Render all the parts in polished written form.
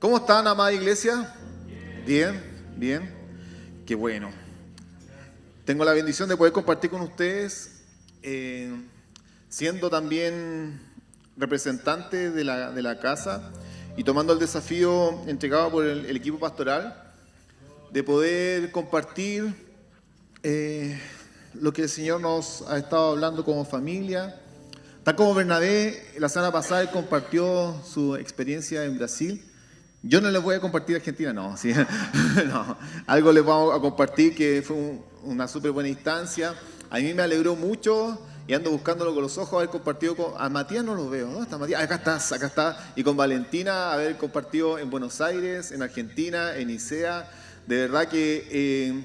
¿Cómo están, amada iglesia? Bien, bien. Qué bueno. Tengo la bendición de poder compartir con ustedes, siendo también representante de la casa y tomando el desafío entregado por el equipo pastoral de poder compartir lo que el Señor nos ha estado hablando como familia. Tal como Bernabé, la semana pasada él compartió su experiencia en Brasil. Yo no les voy a compartir Argentina, no, ¿sí? No. Algo les vamos a compartir que fue una súper buena instancia. A mí me alegró mucho y ando buscándolo con los ojos, haber compartido con... A Matías no lo veo, ¿no? Está Matías, acá está. Y con Valentina, haber compartido en Buenos Aires, en Argentina, en Nicea. De verdad que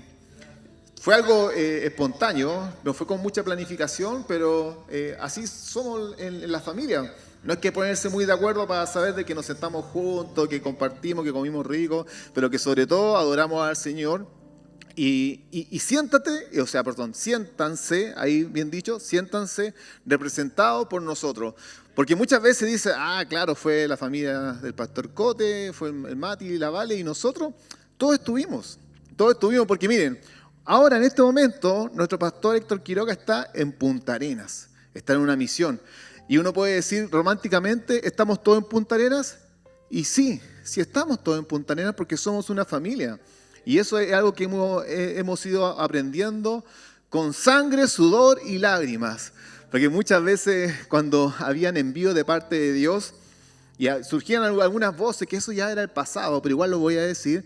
fue algo espontáneo, no fue con mucha planificación, pero así somos en la familia. No hay que ponerse muy de acuerdo para saber de que nos sentamos juntos, que compartimos, que comimos rico, pero que sobre todo adoramos al Señor. Y siéntanse, ahí bien dicho, siéntanse representados por nosotros. Porque muchas veces dice, claro, fue la familia del pastor Cote, fue el Mati y la Vale, y nosotros, todos estuvimos, porque miren, ahora en este momento nuestro pastor Héctor Quiroga está en Punta Arenas, está en una misión. Y uno puede decir románticamente, ¿estamos todos en Punta Arenas? Y sí estamos todos en Punta Arenas porque somos una familia. Y eso es algo que hemos ido aprendiendo con sangre, sudor y lágrimas. Porque muchas veces cuando habían envío de parte de Dios, y surgían algunas voces, que eso ya era el pasado, pero igual lo voy a decir,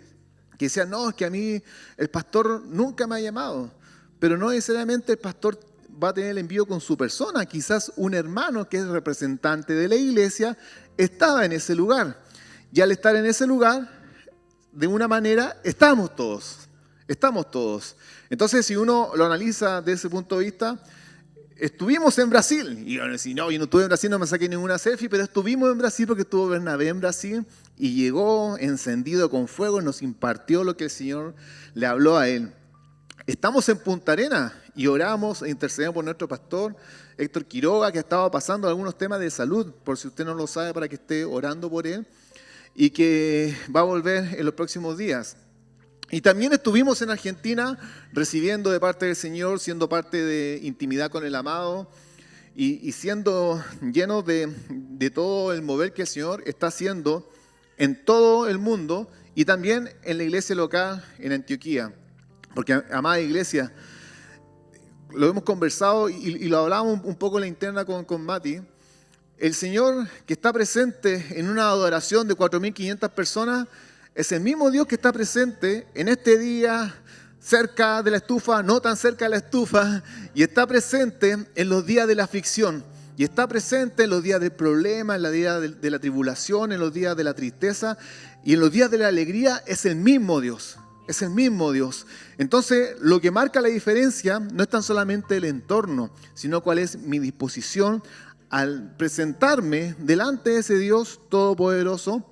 que decían, no, es que a mí el pastor nunca me ha llamado. Pero no necesariamente el pastor va a tener el envío con su persona. Quizás un hermano que es representante de la iglesia estaba en ese lugar. Y al estar en ese lugar, de una manera, estamos todos. Entonces, si uno lo analiza desde ese punto de vista, estuvimos en Brasil. Y yo decía, no, yo no estuve en Brasil, no me saqué ninguna selfie, pero estuvimos en Brasil porque estuvo Bernabé en Brasil y llegó encendido con fuego y nos impartió lo que el Señor le habló a él. Estamos en Punta Arenas y oramos e intercedemos por nuestro pastor Héctor Quiroga, que estaba pasando algunos temas de salud, por si usted no lo sabe, para que esté orando por él, y que va a volver en los próximos días. Y también estuvimos en Argentina recibiendo de parte del Señor, siendo parte de intimidad con el amado y siendo llenos de todo el mover que el Señor está haciendo en todo el mundo y también en la iglesia local en Antioquía. Porque, amada iglesia, lo hemos conversado y lo hablamos un poco en la interna con Mati. El Señor que está presente en una adoración de 4.500 personas es el mismo Dios que está presente en este día cerca de la estufa, no tan cerca de la estufa, y está presente en los días de la aflicción, y está presente en los días del problema, en los días de la tribulación, en los días de la tristeza, y en los días de la alegría es el mismo Dios. Es el mismo Dios. Entonces, lo que marca la diferencia no es tan solamente el entorno, sino cuál es mi disposición al presentarme delante de ese Dios todopoderoso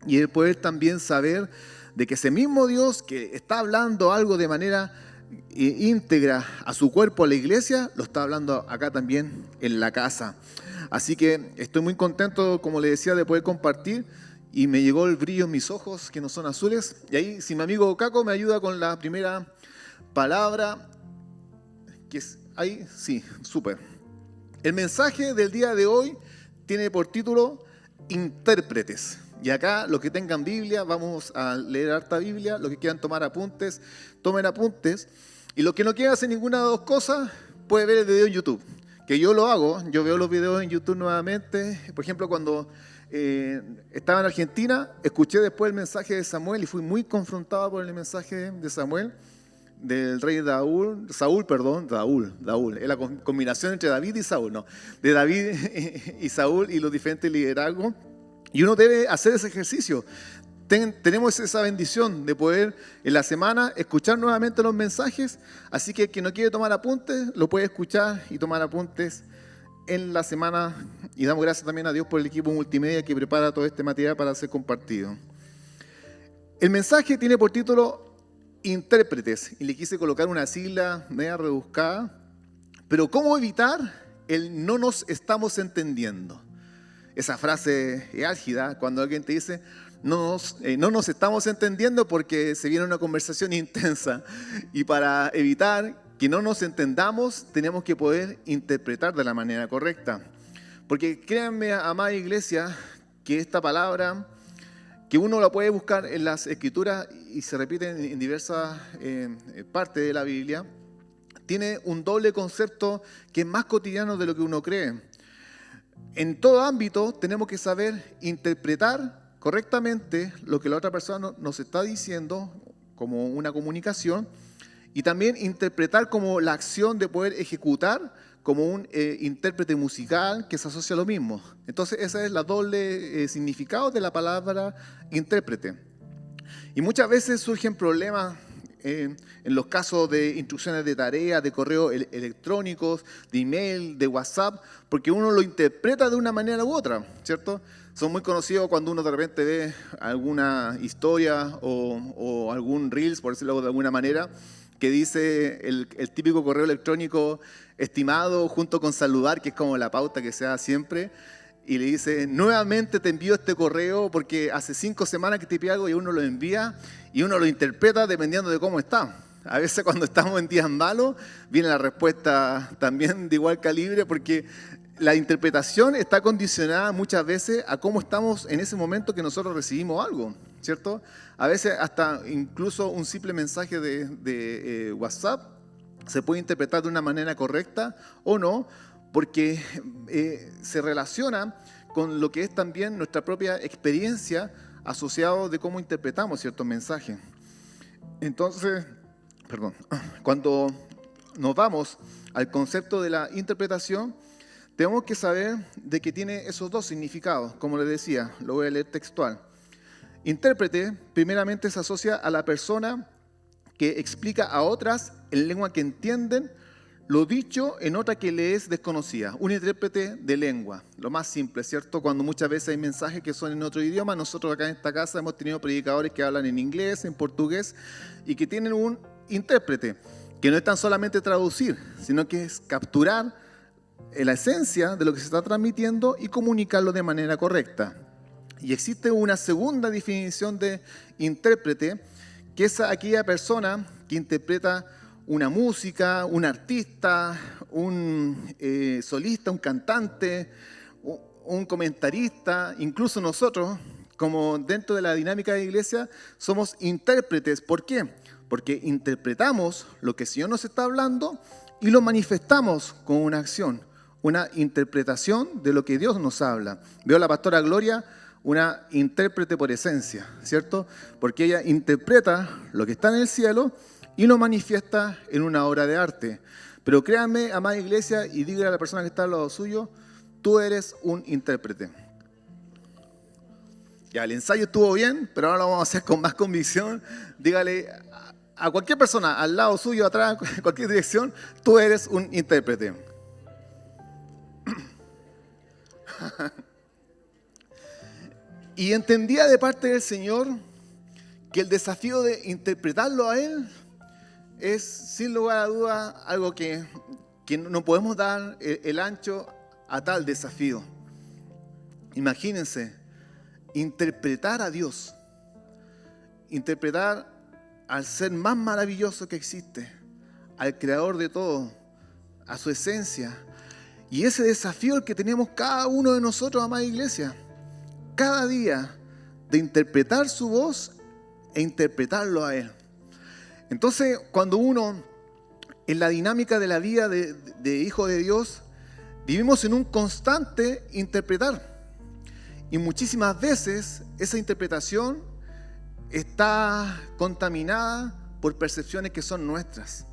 y el poder también saber de que ese mismo Dios que está hablando algo de manera íntegra a su cuerpo, a la iglesia, lo está hablando acá también en la casa. Así que estoy muy contento, como le decía, de poder compartir. Y me llegó el brillo en mis ojos, que no son azules. Y ahí, si mi amigo Caco me ayuda con la primera palabra, que es ahí, sí, súper. El mensaje del día de hoy tiene por título Intérpretes. Y acá, los que tengan Biblia, vamos a leer harta Biblia. Los que quieran tomar apuntes, tomen apuntes. Y los que no quieran hacer ninguna de las dos cosas, puede ver el video en YouTube. Que yo lo hago, yo veo los videos en YouTube nuevamente. Por ejemplo, cuando estaba en Argentina, escuché después el mensaje de Samuel y fui muy confrontado por el mensaje de Samuel, del rey Saúl. Es la combinación entre David y Saúl, no, de David y Saúl y los diferentes liderazgos. Y uno debe hacer ese ejercicio. Tenemos esa bendición de poder en la semana escuchar nuevamente los mensajes, así que el que no quiere tomar apuntes, lo puede escuchar y tomar apuntes en la semana, y damos gracias también a Dios por el equipo multimedia que prepara todo este material para ser compartido. El mensaje tiene por título Intérpretes, y le quise colocar una sigla media rebuscada, pero ¿cómo evitar el no nos estamos entendiendo? Esa frase es álgida cuando alguien te dice no nos estamos entendiendo porque se viene una conversación intensa. Y para evitar que no nos entendamos, tenemos que poder interpretar de la manera correcta. Porque créanme, amada iglesia, que esta palabra, que uno la puede buscar en las Escrituras y se repite en diversas partes de la Biblia, tiene un doble concepto que es más cotidiano de lo que uno cree. En todo ámbito tenemos que saber interpretar correctamente lo que la otra persona nos está diciendo como una comunicación y también interpretar como la acción de poder ejecutar como un intérprete musical que se asocia a lo mismo. Entonces ese es el doble significado de la palabra intérprete. Y muchas veces surgen problemas en los casos de instrucciones de tarea, de correos electrónicos, de email, de WhatsApp, porque uno lo interpreta de una manera u otra, ¿cierto? Son muy conocidos cuando uno de repente ve alguna historia o algún Reels, por decirlo de alguna manera, que dice el típico correo electrónico estimado junto con saludar, que es como la pauta que se da siempre, y le dice, nuevamente te envío este correo porque hace 5 semanas que te pide algo y uno lo envía y uno lo interpreta dependiendo de cómo está. A veces cuando estamos en días malos viene la respuesta también de igual calibre porque la interpretación está condicionada muchas veces a cómo estamos en ese momento que nosotros recibimos algo, ¿cierto? A veces hasta incluso un simple mensaje de WhatsApp se puede interpretar de una manera correcta o no, porque se relaciona con lo que es también nuestra propia experiencia asociado de cómo interpretamos ciertos mensajes. Entonces, cuando nos vamos al concepto de la interpretación, tenemos que saber de que tiene esos dos significados, como les decía, lo voy a leer textual. Intérprete, primeramente, se asocia a la persona que explica a otras en lengua que entienden lo dicho en otra que le es desconocida. Un intérprete de lengua, lo más simple, ¿cierto? Cuando muchas veces hay mensajes que son en otro idioma, nosotros acá en esta casa hemos tenido predicadores que hablan en inglés, en portugués, y que tienen un intérprete, que no es tan solamente traducir, sino que es capturar la esencia de lo que se está transmitiendo y comunicarlo de manera correcta. Y existe una segunda definición de intérprete, que es aquella persona que interpreta una música, un artista, un solista, un cantante, un comentarista, incluso nosotros, como dentro de la dinámica de la iglesia, somos intérpretes. ¿Por qué? Porque interpretamos lo que el Señor nos está hablando y lo manifestamos con una acción, una interpretación de lo que Dios nos habla. Veo a la pastora Gloria, una intérprete por esencia, ¿cierto? Porque ella interpreta lo que está en el cielo y lo manifiesta en una obra de arte. Pero créanme, amada iglesia, y dígale a la persona que está al lado suyo, tú eres un intérprete. Ya, el ensayo estuvo bien, pero ahora lo vamos a hacer con más convicción. Dígale a cualquier persona, al lado suyo, atrás, en cualquier dirección, tú eres un intérprete. Y entendía de parte del Señor que el desafío de interpretarlo a Él es, sin lugar a duda, algo que no podemos dar el ancho a tal desafío. Imagínense, interpretar a Dios, interpretar al ser más maravilloso que existe, al creador de todo, a su esencia. Y ese desafío el que tenemos cada uno de nosotros, amada iglesia, cada día, de interpretar su voz e interpretarlo a Él. Entonces, cuando uno, en la dinámica de la vida de hijo de Dios, vivimos en un constante interpretar. Y muchísimas veces esa interpretación está contaminada por percepciones que son nuestras,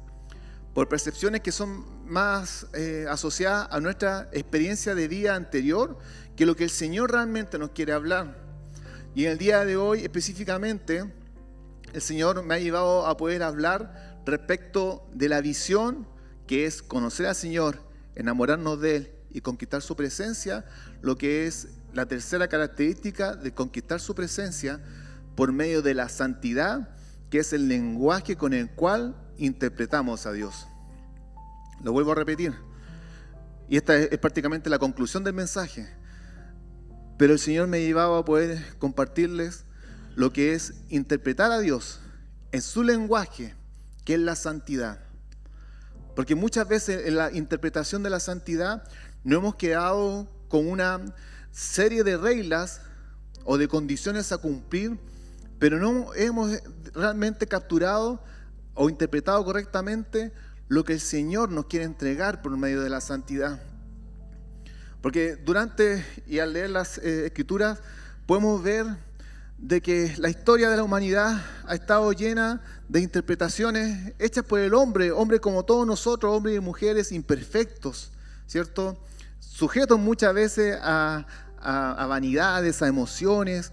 por percepciones que son más asociadas a nuestra experiencia de vida anterior que lo que el Señor realmente nos quiere hablar. Y en el día de hoy específicamente, el Señor me ha llevado a poder hablar respecto de la visión que es conocer al Señor, enamorarnos de Él y conquistar su presencia, lo que es la tercera característica de conquistar su presencia por medio de la santidad, que es el lenguaje con el cual interpretamos a Dios. Lo vuelvo a repetir, y esta es prácticamente la conclusión del mensaje, pero el Señor me llevaba a poder compartirles lo que es interpretar a Dios en su lenguaje, que es la santidad. Porque muchas veces en la interpretación de la santidad nos hemos quedado con una serie de reglas o de condiciones a cumplir, pero no hemos realmente capturado o interpretado correctamente lo que el Señor nos quiere entregar por medio de la santidad. Porque durante y al leer las Escrituras podemos ver de que la historia de la humanidad ha estado llena de interpretaciones hechas por el hombre como todos nosotros, hombres y mujeres imperfectos, ¿cierto? Sujetos muchas veces a vanidades, a emociones,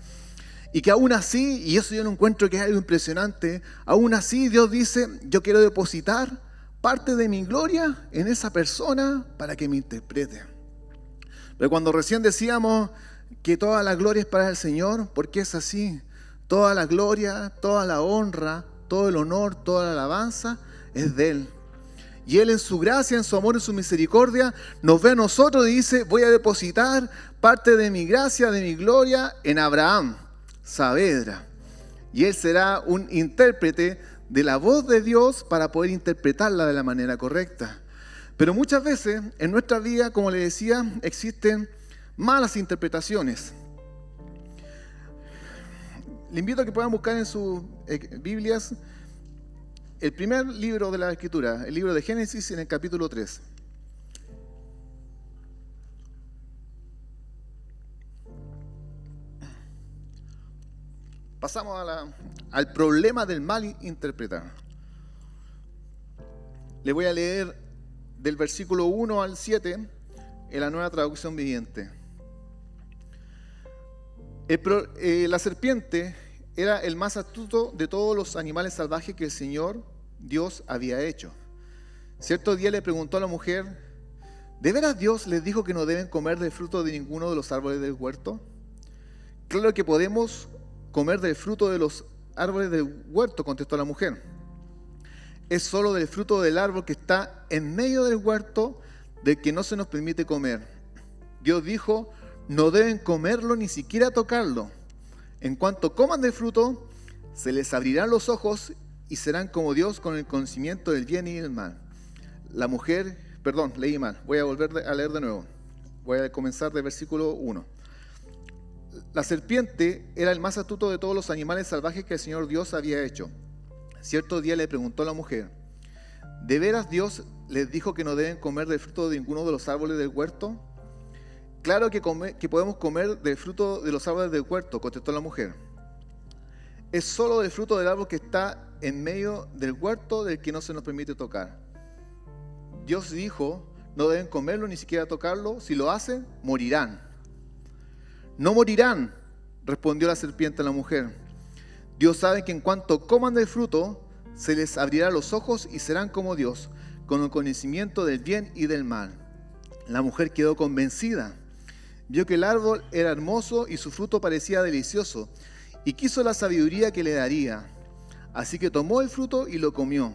y que aún así, y eso yo lo encuentro que es algo impresionante, aún así Dios dice, yo quiero depositar parte de mi gloria en esa persona para que me interprete. Pero cuando recién decíamos que toda la gloria es para el Señor, porque es así, toda la gloria, toda la honra, todo el honor, toda la alabanza es de Él. Y Él en su gracia, en su amor, en su misericordia, nos ve a nosotros y dice, voy a depositar parte de mi gracia, de mi gloria en Abraham, Saavedra. Y Él será un intérprete de la voz de Dios para poder interpretarla de la manera correcta. Pero muchas veces en nuestra vida, como le decía, existen malas interpretaciones. Le invito a que puedan buscar en sus Biblias el primer libro de la Escritura, el libro de Génesis, en el capítulo 3. Pasamos al problema del mal interpretar. Le voy a leer del versículo 1 al 7 en la Nueva Traducción Viviente. La serpiente era el más astuto de todos los animales salvajes que el Señor Dios había hecho. Cierto día le preguntó a la mujer, ¿de veras Dios les dijo que no deben comer del fruto de ninguno de los árboles del huerto? Claro que podemos comer del fruto de los árboles del huerto, contestó la mujer. Es solo del fruto del árbol que está en medio del huerto del que no se nos permite comer. Dios dijo, no deben comerlo ni siquiera tocarlo. En cuanto coman del fruto, se les abrirán los ojos y serán como Dios con el conocimiento del bien y del mal. La mujer, perdón, leí mal, voy a volver a leer de nuevo. Voy a comenzar del versículo 1. La serpiente era el más astuto de todos los animales salvajes que el Señor Dios había hecho. Cierto día le preguntó a la mujer, ¿de veras Dios les dijo que no deben comer del fruto de ninguno de los árboles del huerto? Claro que podemos comer del fruto de los árboles del huerto, contestó la mujer. Es solo del fruto del árbol que está en medio del huerto del que no se nos permite tocar. Dios dijo, no deben comerlo ni siquiera tocarlo, si lo hacen, morirán. No morirán, respondió la serpiente a la mujer. Dios sabe que en cuanto coman del fruto, se les abrirá los ojos y serán como Dios, con el conocimiento del bien y del mal. La mujer quedó convencida. Vio que el árbol era hermoso y su fruto parecía delicioso, y quiso la sabiduría que le daría. Así que tomó el fruto y lo comió.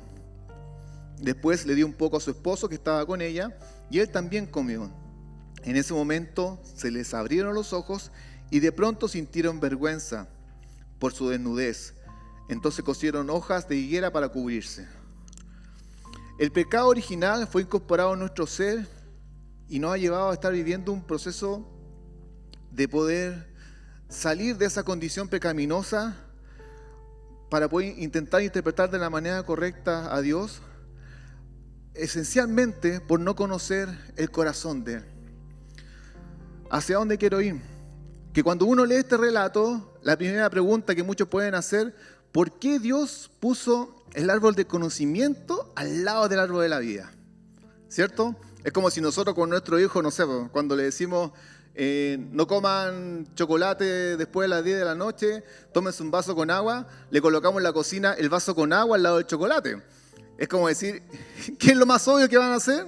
Después le dio un poco a su esposo que estaba con ella, y él también comió. En ese momento se les abrieron los ojos y de pronto sintieron vergüenza por su desnudez. Entonces cosieron hojas de higuera para cubrirse. El pecado original fue incorporado en nuestro ser y nos ha llevado a estar viviendo un proceso de poder salir de esa condición pecaminosa para poder intentar interpretar de la manera correcta a Dios, esencialmente por no conocer el corazón de Él. ¿Hacia dónde quiero ir? Que cuando uno lee este relato, la primera pregunta que muchos pueden hacer, ¿por qué Dios puso el árbol de conocimiento al lado del árbol de la vida? ¿Cierto? Es como si nosotros con nuestro hijo, no sé, cuando le decimos no coman chocolate después de las 10 de la noche, tómense un vaso con agua, le colocamos en la cocina el vaso con agua al lado del chocolate. Es como decir, ¿qué es lo más obvio que van a hacer?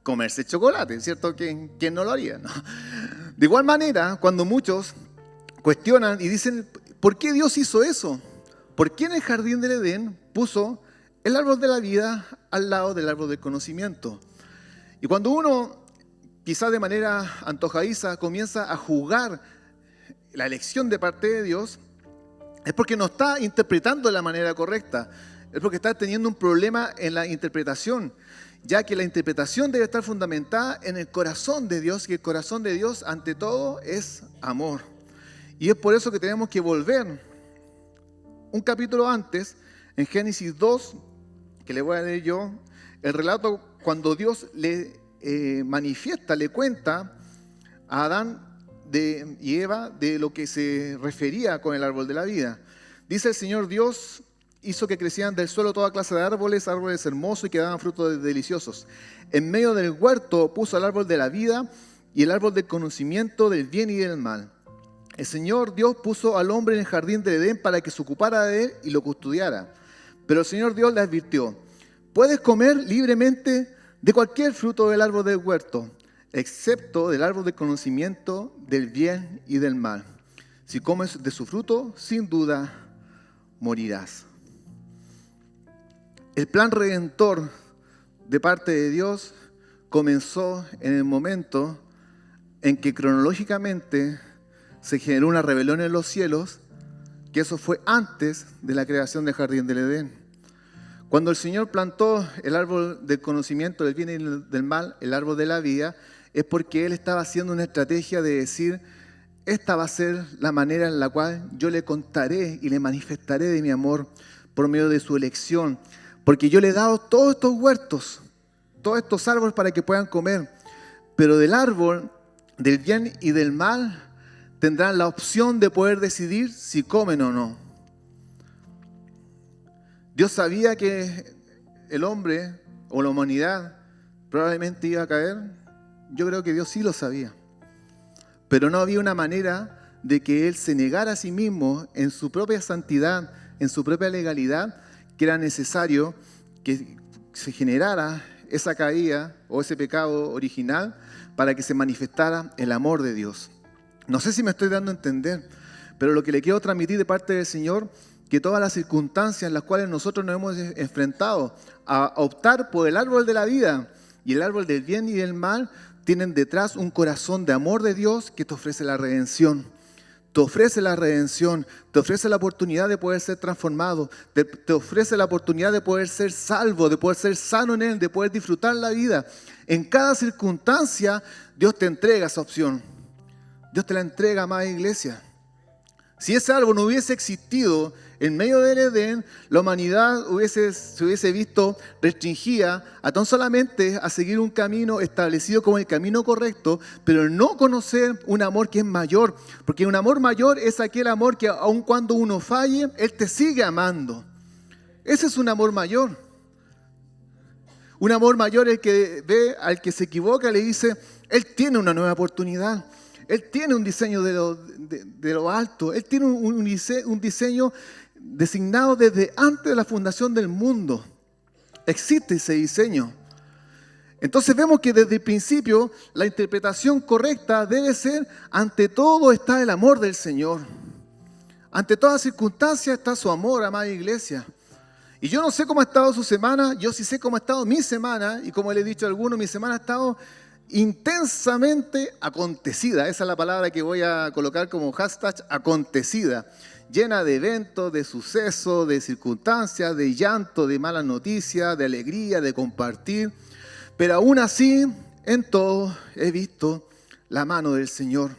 Comerse chocolate, ¿cierto? ¿Quién no lo haría? ¿No? De igual manera, cuando muchos cuestionan y dicen, ¿por qué Dios hizo eso? ¿Por qué en el jardín del Edén puso el árbol de la vida al lado del árbol del conocimiento? Y cuando uno, quizás de manera antojadiza, comienza a juzgar la elección de parte de Dios, es porque no está interpretando de la manera correcta. Es porque está teniendo un problema en la interpretación, ya que la interpretación debe estar fundamentada en el corazón de Dios, y el corazón de Dios ante todo es amor. Y es por eso que tenemos que volver un capítulo antes, en Génesis 2, que le voy a leer yo, el relato cuando Dios le manifiesta, le cuenta a Adán y Eva de lo que se refería con el árbol de la vida. Dice: el Señor Dios hizo que crecieran del suelo toda clase de árboles, árboles hermosos y que daban frutos deliciosos. En medio del huerto puso el árbol de la vida y el árbol del conocimiento del bien y del mal. El Señor Dios puso al hombre en el jardín del Edén para que se ocupara de él y lo custodiara. Pero el Señor Dios le advirtió: puedes comer libremente de cualquier fruto del árbol del huerto, excepto del árbol del conocimiento del bien y del mal. Si comes de su fruto, sin duda morirás. El plan redentor de parte de Dios comenzó en el momento en que cronológicamente se generó una rebelión en los cielos, que eso fue antes de la creación del jardín del Edén. Cuando el Señor plantó el árbol del conocimiento del bien y del mal, el árbol de la vida, es porque Él estaba haciendo una estrategia de decir: esta va a ser la manera en la cual yo le contaré y le manifestaré de mi amor por medio de su elección. Porque yo le he dado todos estos huertos, todos estos árboles para que puedan comer. Pero del árbol del bien y del mal tendrán la opción de poder decidir si comen o no. Dios sabía que el hombre o la humanidad probablemente iba a caer. Yo creo que Dios sí lo sabía. Pero no había una manera de que Él se negara a sí mismo en su propia santidad, en su propia legalidad, que era necesario que se generara esa caída o ese pecado original para que se manifestara el amor de Dios. No sé si me estoy dando a entender, pero lo que le quiero transmitir de parte del Señor, que todas las circunstancias en las cuales nosotros nos hemos enfrentado a optar por el árbol de la vida y el árbol del bien y del mal, tienen detrás un corazón de amor de Dios que te ofrece la redención. Te ofrece la redención, te ofrece la oportunidad de poder ser transformado, te ofrece la oportunidad de poder ser salvo, de poder ser sano en Él, de poder disfrutar la vida. En cada circunstancia Dios te entrega esa opción. Dios te la entrega, amada iglesia. Si ese árbol no hubiese existido en medio del Edén, la humanidad se hubiese visto restringida a tan solamente a seguir un camino establecido como el camino correcto, pero no conocer un amor que es mayor, porque un amor mayor es aquel amor que aun cuando uno falle, Él te sigue amando. Ese es un amor mayor. Un amor mayor el que ve al que se equivoca, le dice: Él tiene una nueva oportunidad. Él tiene un diseño de lo alto. Él tiene un diseño designado desde antes de la fundación del mundo. Existe ese diseño. Entonces vemos que desde el principio la interpretación correcta debe ser: ante todo está el amor del Señor. Ante toda circunstancia está su amor, amada iglesia. Y yo no sé cómo ha estado su semana, yo sí sé cómo ha estado mi semana, y como le he dicho a algunos, mi semana ha estado intensamente acontecida. Esa es la palabra que voy a colocar como hashtag: acontecida. Llena de eventos, de sucesos, de circunstancias, de llanto, de malas noticias, de alegría, de compartir. Pero aún así, en todo he visto la mano del Señor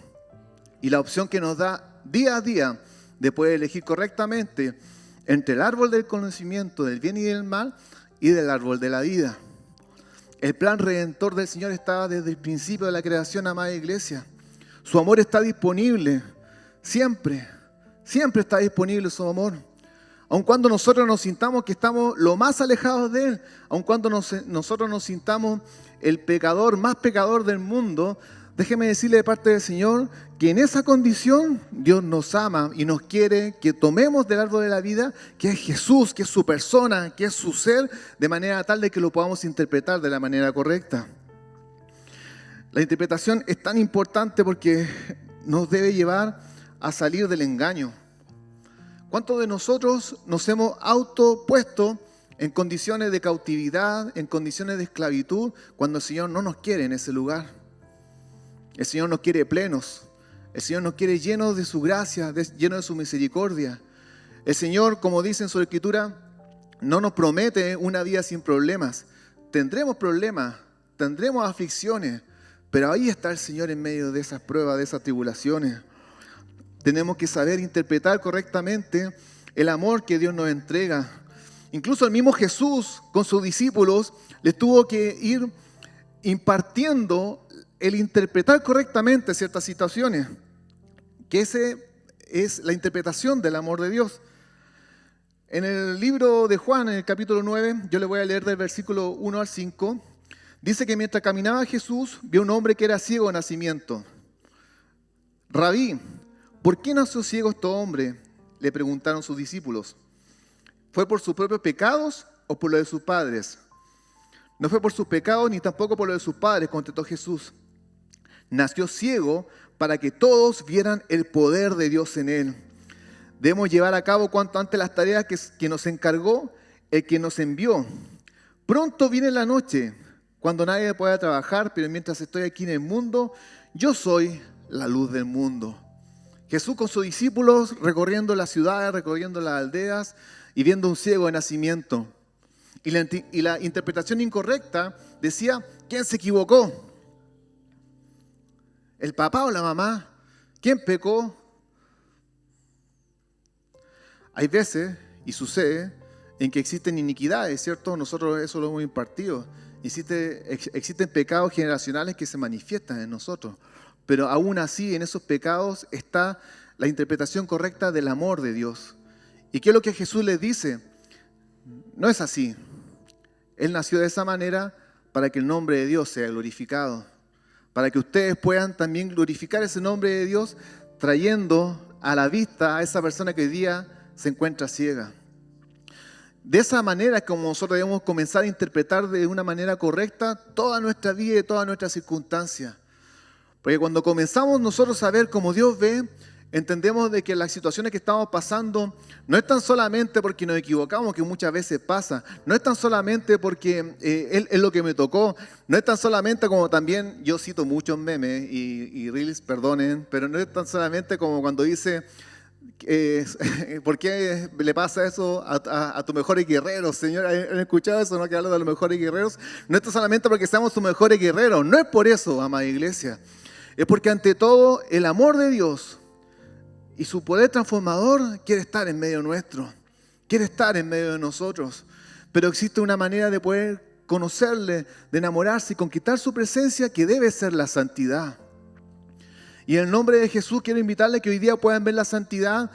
y la opción que nos da día a día de poder elegir correctamente entre el árbol del conocimiento del bien y del mal y del árbol de la vida. El plan redentor del Señor estaba desde el principio de la creación, amada iglesia. Su amor está disponible siempre. Siempre está disponible su amor. Aun cuando nosotros nos sintamos que estamos lo más alejados de Él, aun cuando nosotros nos sintamos el pecador, más pecador del mundo, déjeme decirle de parte del Señor que en esa condición Dios nos ama y nos quiere que tomemos del árbol de la vida, que es Jesús, que es su persona, que es su ser, de manera tal de que lo podamos interpretar de la manera correcta. La interpretación es tan importante porque nos debe llevar a salir del engaño. ¿Cuántos de nosotros nos hemos autopuesto en condiciones de cautividad, en condiciones de esclavitud, cuando el Señor no nos quiere en ese lugar? El Señor nos quiere plenos. El Señor nos quiere llenos de su gracia, llenos de su misericordia. El Señor, como dice en su Escritura, no nos promete una vida sin problemas. Tendremos problemas, tendremos aflicciones, pero ahí está el Señor en medio de esas pruebas, de esas tribulaciones. Tenemos que saber interpretar correctamente el amor que Dios nos entrega. Incluso el mismo Jesús con sus discípulos les tuvo que ir impartiendo el interpretar correctamente ciertas situaciones, que ese es la interpretación del amor de Dios. En el libro de Juan, en el capítulo 9, yo le voy a leer del versículo 1 al 5, dice que mientras caminaba Jesús, vio un hombre que era ciego de nacimiento. Rabí, ¿por qué nació ciego este hombre?, le preguntaron sus discípulos. ¿Fue por sus propios pecados o por lo de sus padres? No fue por sus pecados ni tampoco por lo de sus padres, contestó Jesús. Nació ciego para que todos vieran el poder de Dios en él. Debemos llevar a cabo cuanto antes las tareas que nos encargó el que nos envió. Pronto viene la noche, cuando nadie pueda trabajar, pero mientras estoy aquí en el mundo, yo soy la luz del mundo. Jesús con sus discípulos recorriendo las ciudades, recorriendo las aldeas y viendo un ciego de nacimiento. Y la interpretación incorrecta decía, ¿quién se equivocó? ¿El papá o la mamá? ¿Quién pecó? Hay veces, y sucede, en que existen iniquidades, ¿cierto? Nosotros eso lo hemos impartido. Existen pecados generacionales que se manifiestan en nosotros. Pero aún así, en esos pecados está la interpretación correcta del amor de Dios. ¿Y qué es lo que Jesús les dice? No es así. Él nació de esa manera para que el nombre de Dios sea glorificado. Para que ustedes puedan también glorificar ese nombre de Dios trayendo a la vista a esa persona que hoy día se encuentra ciega. De esa manera es como nosotros debemos comenzar a interpretar de una manera correcta toda nuestra vida y todas nuestras circunstancias. Porque cuando comenzamos nosotros a ver como Dios ve, entendemos de que las situaciones que estamos pasando no es tan solamente porque nos equivocamos, que muchas veces pasa, no es tan solamente porque es lo que me tocó, no es tan solamente como también, yo cito muchos memes y reels, perdonen, pero no es tan solamente como cuando dice, ¿por qué le pasa eso a tus mejores guerreros, Señor? ¿Han escuchado eso, no? Que habla de los mejores guerreros. No es solamente porque seamos tus mejores guerreros, no es por eso, amada iglesia. Es porque ante todo el amor de Dios y su poder transformador quiere estar en medio nuestro, quiere estar en medio de nosotros. Pero existe una manera de poder conocerle, de enamorarse y conquistar su presencia, que debe ser la santidad. Y en el nombre de Jesús quiero invitarles que hoy día puedan ver la santidad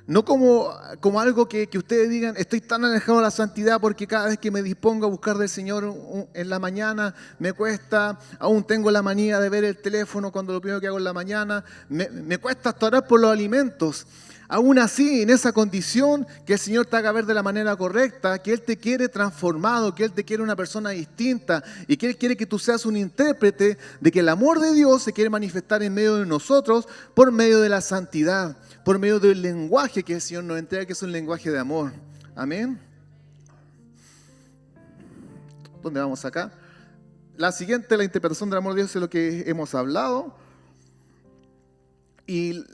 no como algo que ustedes digan, estoy tan alejado de la santidad porque cada vez que me dispongo a buscar del Señor en la mañana me cuesta, aún tengo la manía de ver el teléfono cuando lo primero que hago en la mañana, me cuesta hasta orar por los alimentos. Aún así, en esa condición, que el Señor te haga ver de la manera correcta, que Él te quiere transformado, que Él te quiere una persona distinta y que Él quiere que tú seas un intérprete de que el amor de Dios se quiere manifestar en medio de nosotros por medio de la santidad, por medio del lenguaje que el Señor nos entrega, que es un lenguaje de amor. Amén. ¿Dónde vamos acá? La siguiente, la interpretación del amor de Dios, es lo que hemos hablado. Y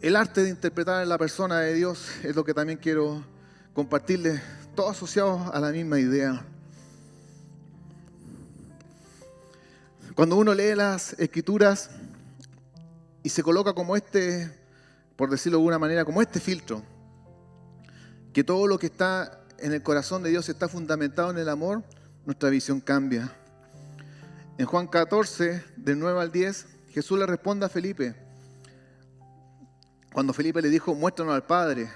el arte de interpretar a la persona de Dios es lo que también quiero compartirles, todo asociado a la misma idea. Cuando uno lee las Escrituras y se coloca como por decirlo de alguna manera, como este filtro, que todo lo que está en el corazón de Dios está fundamentado en el amor, nuestra visión cambia. En Juan 14, del 9 al 10, Jesús le responde a Felipe, cuando Felipe le dijo, muéstranos al Padre.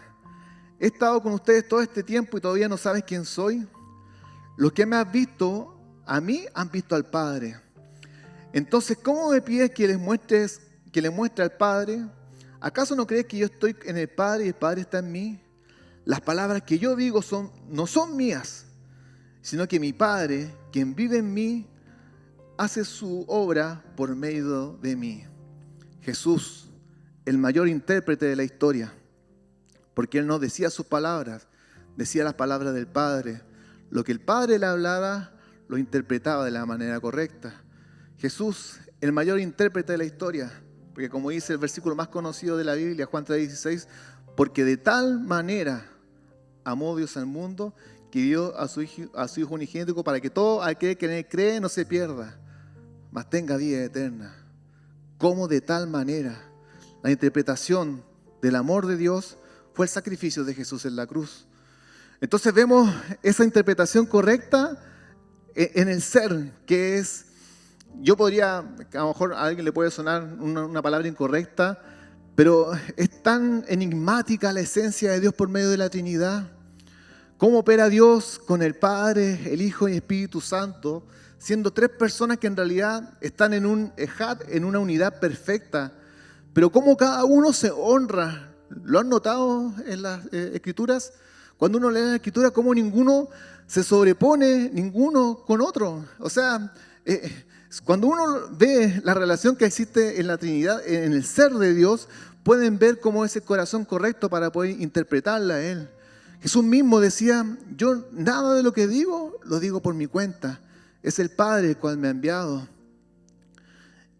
He estado con ustedes todo este tiempo y todavía no sabes quién soy. Los que me has visto, a mí han visto al Padre. Entonces, ¿cómo me pides que le muestre al Padre? ¿Acaso no crees que yo estoy en el Padre y el Padre está en mí? Las palabras que yo digo no son mías, sino que mi Padre, quien vive en mí, hace su obra por medio de mí. Jesús, el mayor intérprete de la historia, porque Él no decía sus palabras, decía las palabras del Padre. Lo que el Padre le hablaba, lo interpretaba de la manera correcta. Jesús, el mayor intérprete de la historia, porque como dice el versículo más conocido de la Biblia, Juan 3:16, Porque de tal manera amó Dios al mundo que dio a su Hijo unigénito para que todo aquel que en él cree no se pierda, mas tenga vida eterna. ¿Cómo de tal manera? La interpretación del amor de Dios fue el sacrificio de Jesús en la cruz. Entonces vemos esa interpretación correcta en el ser, que es, yo podría, a lo mejor a alguien le puede sonar una palabra incorrecta, pero es tan enigmática la esencia de Dios por medio de la Trinidad. ¿Cómo opera Dios con el Padre, el Hijo y el Espíritu Santo, siendo tres personas que en realidad están en un ejad, en una unidad perfecta? Pero cómo cada uno se honra. ¿Lo han notado en las Escrituras? Cuando uno lee la Escritura, cómo ninguno se sobrepone, ninguno con otro. O sea, cuando uno ve la relación que existe en la Trinidad, en el ser de Dios, pueden ver cómo es el corazón correcto para poder interpretarla a Él. Jesús mismo decía, yo nada de lo que digo, lo digo por mi cuenta. Es el Padre el cual me ha enviado.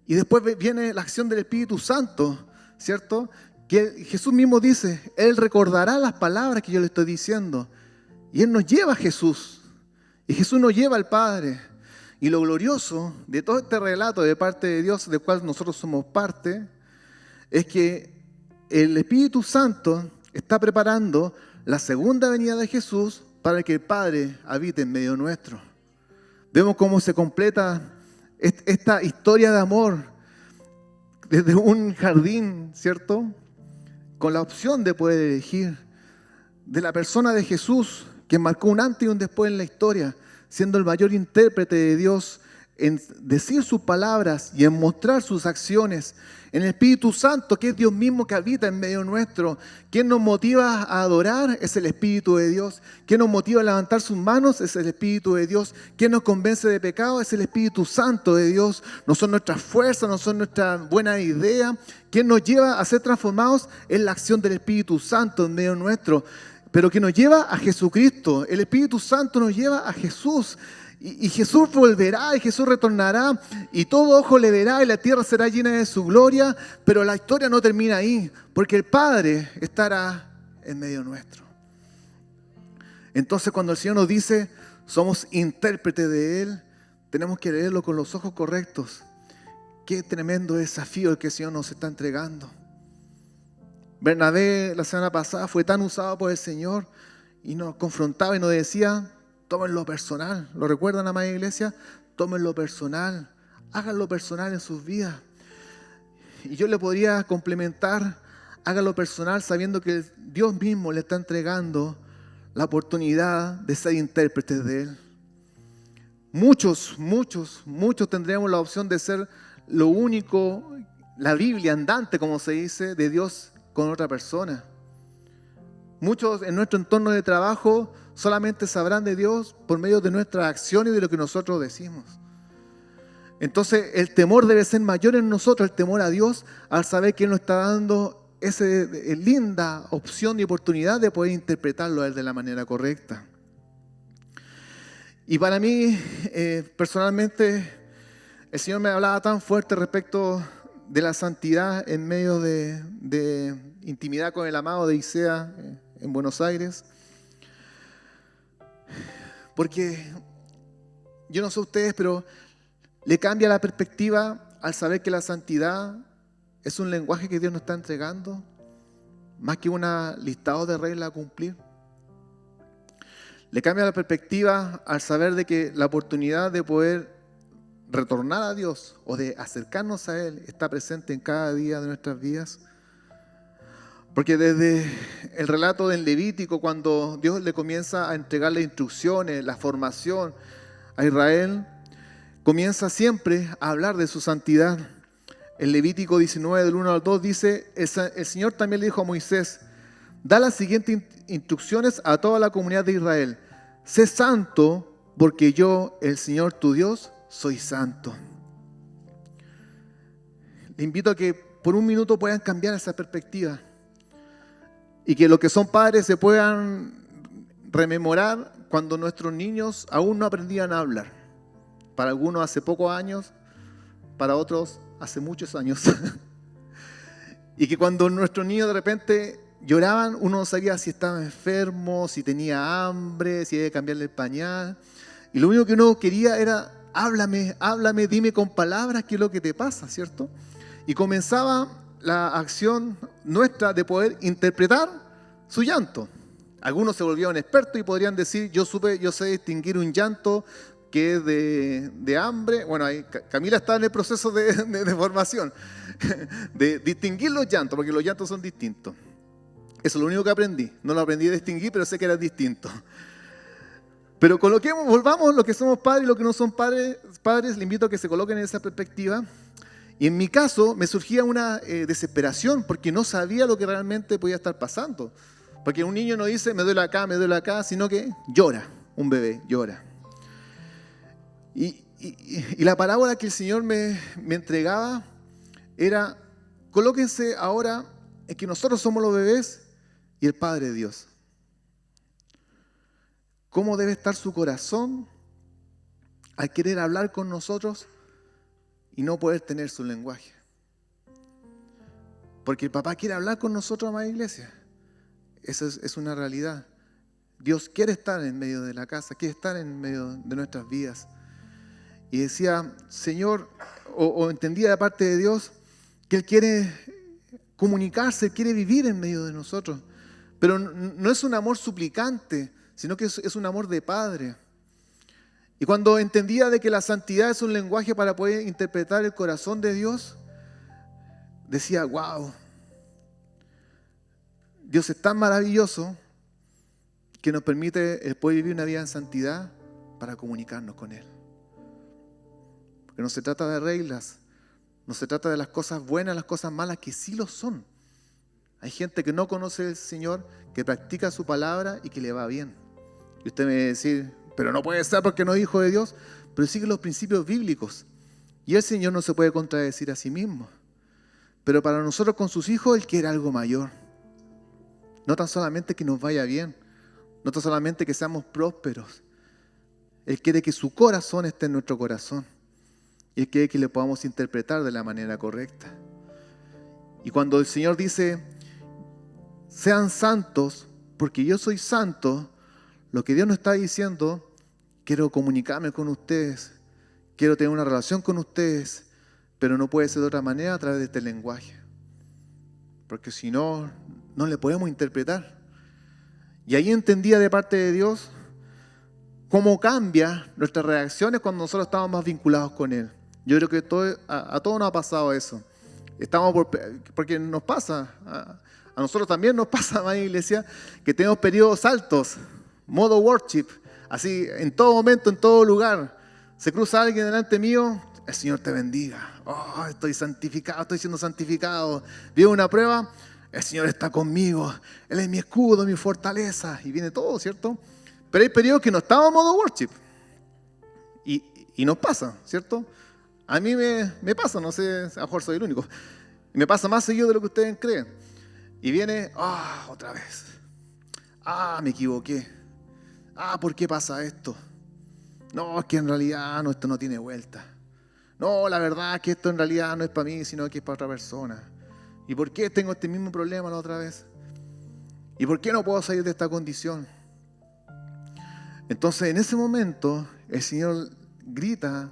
Y después viene la acción del Espíritu Santo, ¿cierto? Que Jesús mismo dice, Él recordará las palabras que yo le estoy diciendo. Y Él nos lleva a Jesús. Y Jesús nos lleva al Padre. Y lo glorioso de todo este relato de parte de Dios, del cual nosotros somos parte, es que el Espíritu Santo está preparando la segunda venida de Jesús para que el Padre habite en medio nuestro. Vemos cómo se completa esta historia de amor desde un jardín, ¿cierto? Con la opción de poder elegir de la persona de Jesús, que marcó un antes y un después en la historia, siendo el mayor intérprete de Dios en decir sus palabras y en mostrar sus acciones. En el Espíritu Santo, que es Dios mismo que habita en medio nuestro. Quien nos motiva a adorar es el Espíritu de Dios. Quien nos motiva a levantar sus manos es el Espíritu de Dios. Quien nos convence de pecado es el Espíritu Santo de Dios. No son nuestras fuerzas, no son nuestras buenas ideas. Quien nos lleva a ser transformados es la acción del Espíritu Santo en medio nuestro. Pero que nos lleva a Jesucristo. El Espíritu Santo nos lleva a Jesús. Y Jesús volverá y Jesús retornará y todo ojo le verá y la tierra será llena de su gloria, pero la historia no termina ahí, porque el Padre estará en medio nuestro. Entonces cuando el Señor nos dice, somos intérpretes de Él, tenemos que leerlo con los ojos correctos. Qué tremendo desafío el que el Señor nos está entregando. Bernabé la semana pasada fue tan usado por el Señor y nos confrontaba y nos decía, tómenlo personal. ¿Lo recuerdan, amada iglesia? Tómenlo personal. Háganlo personal en sus vidas. Y yo le podría complementar, háganlo personal sabiendo que Dios mismo le está entregando la oportunidad de ser intérpretes de Él. Muchos tendremos la opción de ser lo único, la Biblia andante, como se dice, de Dios con otra persona. Muchos en nuestro entorno de trabajo solamente sabrán de Dios por medio de nuestras acciones y de lo que nosotros decimos. Entonces el temor debe ser mayor en nosotros, el temor a Dios, al saber que Él nos está dando esa linda opción y oportunidad de poder interpretarlo a Él de la manera correcta. Y para mí, personalmente, el Señor me hablaba tan fuerte respecto de la santidad en medio de intimidad con el amado de Isea en Buenos Aires. Porque yo no sé ustedes, pero le cambia la perspectiva al saber que la santidad es un lenguaje que Dios nos está entregando, más que un listado de reglas a cumplir. Le cambia la perspectiva al saber de que la oportunidad de poder retornar a Dios o de acercarnos a Él está presente en cada día de nuestras vidas. Porque desde el relato del Levítico, cuando Dios le comienza a entregar las instrucciones, la formación a Israel, comienza siempre a hablar de su santidad. El Levítico 19, del 1 al 2, dice, el Señor también le dijo a Moisés, da las siguientes instrucciones a toda la comunidad de Israel. Sé santo, porque yo, el Señor tu Dios, soy santo. Le invito a que por un minuto puedan cambiar esa perspectiva. Y que los que son padres se puedan rememorar cuando nuestros niños aún no aprendían a hablar. Para algunos hace pocos años, para otros hace muchos años. Y que cuando nuestros niños de repente lloraban, uno no sabía si estaba enfermo, si tenía hambre, si había que cambiarle el pañal. Y lo único que uno quería era, háblame, háblame, dime con palabras qué es lo que te pasa, ¿cierto? Y comenzaba la acción nuestra de poder interpretar su llanto. Algunos se volvieron expertos y podrían decir, yo sé distinguir un llanto que es de hambre. Bueno, ahí Camila está en el proceso de formación, de distinguir los llantos, porque los llantos son distintos. Eso es lo único que aprendí. No lo aprendí a distinguir, pero sé que eran distintos. Pero volvamos los que somos padres y los que no son padres, les invito a que se coloquen en esa perspectiva. Y en mi caso me surgía una desesperación porque no sabía lo que realmente podía estar pasando. Porque un niño no dice, me duele acá, sino que llora, un bebé llora. Y la parábola que el Señor me entregaba era, colóquense ahora en que nosotros somos los bebés y el Padre de Dios. ¿Cómo debe estar su corazón al querer hablar con nosotros y no poder tener su lenguaje? Porque el papá quiere hablar con nosotros, amada iglesia. Esa es una realidad. Dios quiere estar en medio de la casa, quiere estar en medio de nuestras vidas. Y decía, Señor, o entendía de parte de Dios que Él quiere comunicarse, quiere vivir en medio de nosotros. Pero no es un amor suplicante, sino que es un amor de padre. Y cuando entendía de que la santidad es un lenguaje para poder interpretar el corazón de Dios, decía, wow, Dios es tan maravilloso que nos permite el poder vivir una vida en santidad para comunicarnos con Él. Porque no se trata de reglas, no se trata de las cosas buenas, las cosas malas, que sí lo son. Hay gente que no conoce al Señor, que practica su palabra y que le va bien. Y usted me va a decir, pero no puede ser porque no es hijo de Dios, pero sigue los principios bíblicos. Y el Señor no se puede contradecir a sí mismo. Pero para nosotros con sus hijos, Él quiere algo mayor. No tan solamente que nos vaya bien, no tan solamente que seamos prósperos. Él quiere que su corazón esté en nuestro corazón. Y Él quiere que le podamos interpretar de la manera correcta. Y cuando el Señor dice, sean santos, porque yo soy santo, lo que Dios nos está diciendo, quiero comunicarme con ustedes, quiero tener una relación con ustedes, pero no puede ser de otra manera a través de este lenguaje. Porque si no, no le podemos interpretar. Y ahí entendía de parte de Dios cómo cambia nuestras reacciones cuando nosotros estamos más vinculados con Él. Yo creo que a todos nos ha pasado eso. Porque nos pasa, a nosotros también nos pasa, amada iglesia, que tenemos periodos altos, modo worship, así en todo momento, en todo lugar. Se cruza alguien delante mío, el Señor te bendiga. Oh, estoy santificado, estoy siendo santificado. Vivo una prueba, el Señor está conmigo. Él es mi escudo, mi fortaleza. Y viene todo, ¿cierto? Pero hay periodos que no estamos en modo worship. Y nos pasa, ¿cierto? A mí me pasa, no sé, a lo mejor soy el único. Me pasa más seguido de lo que ustedes creen. Y viene, otra vez. Me equivoqué. ¿Por qué pasa esto? No, es que en realidad esto no tiene vuelta. No, la verdad es que esto en realidad no es para mí, sino que es para otra persona. ¿Y por qué tengo este mismo problema la otra vez? ¿Y por qué no puedo salir de esta condición? Entonces, en ese momento, el Señor grita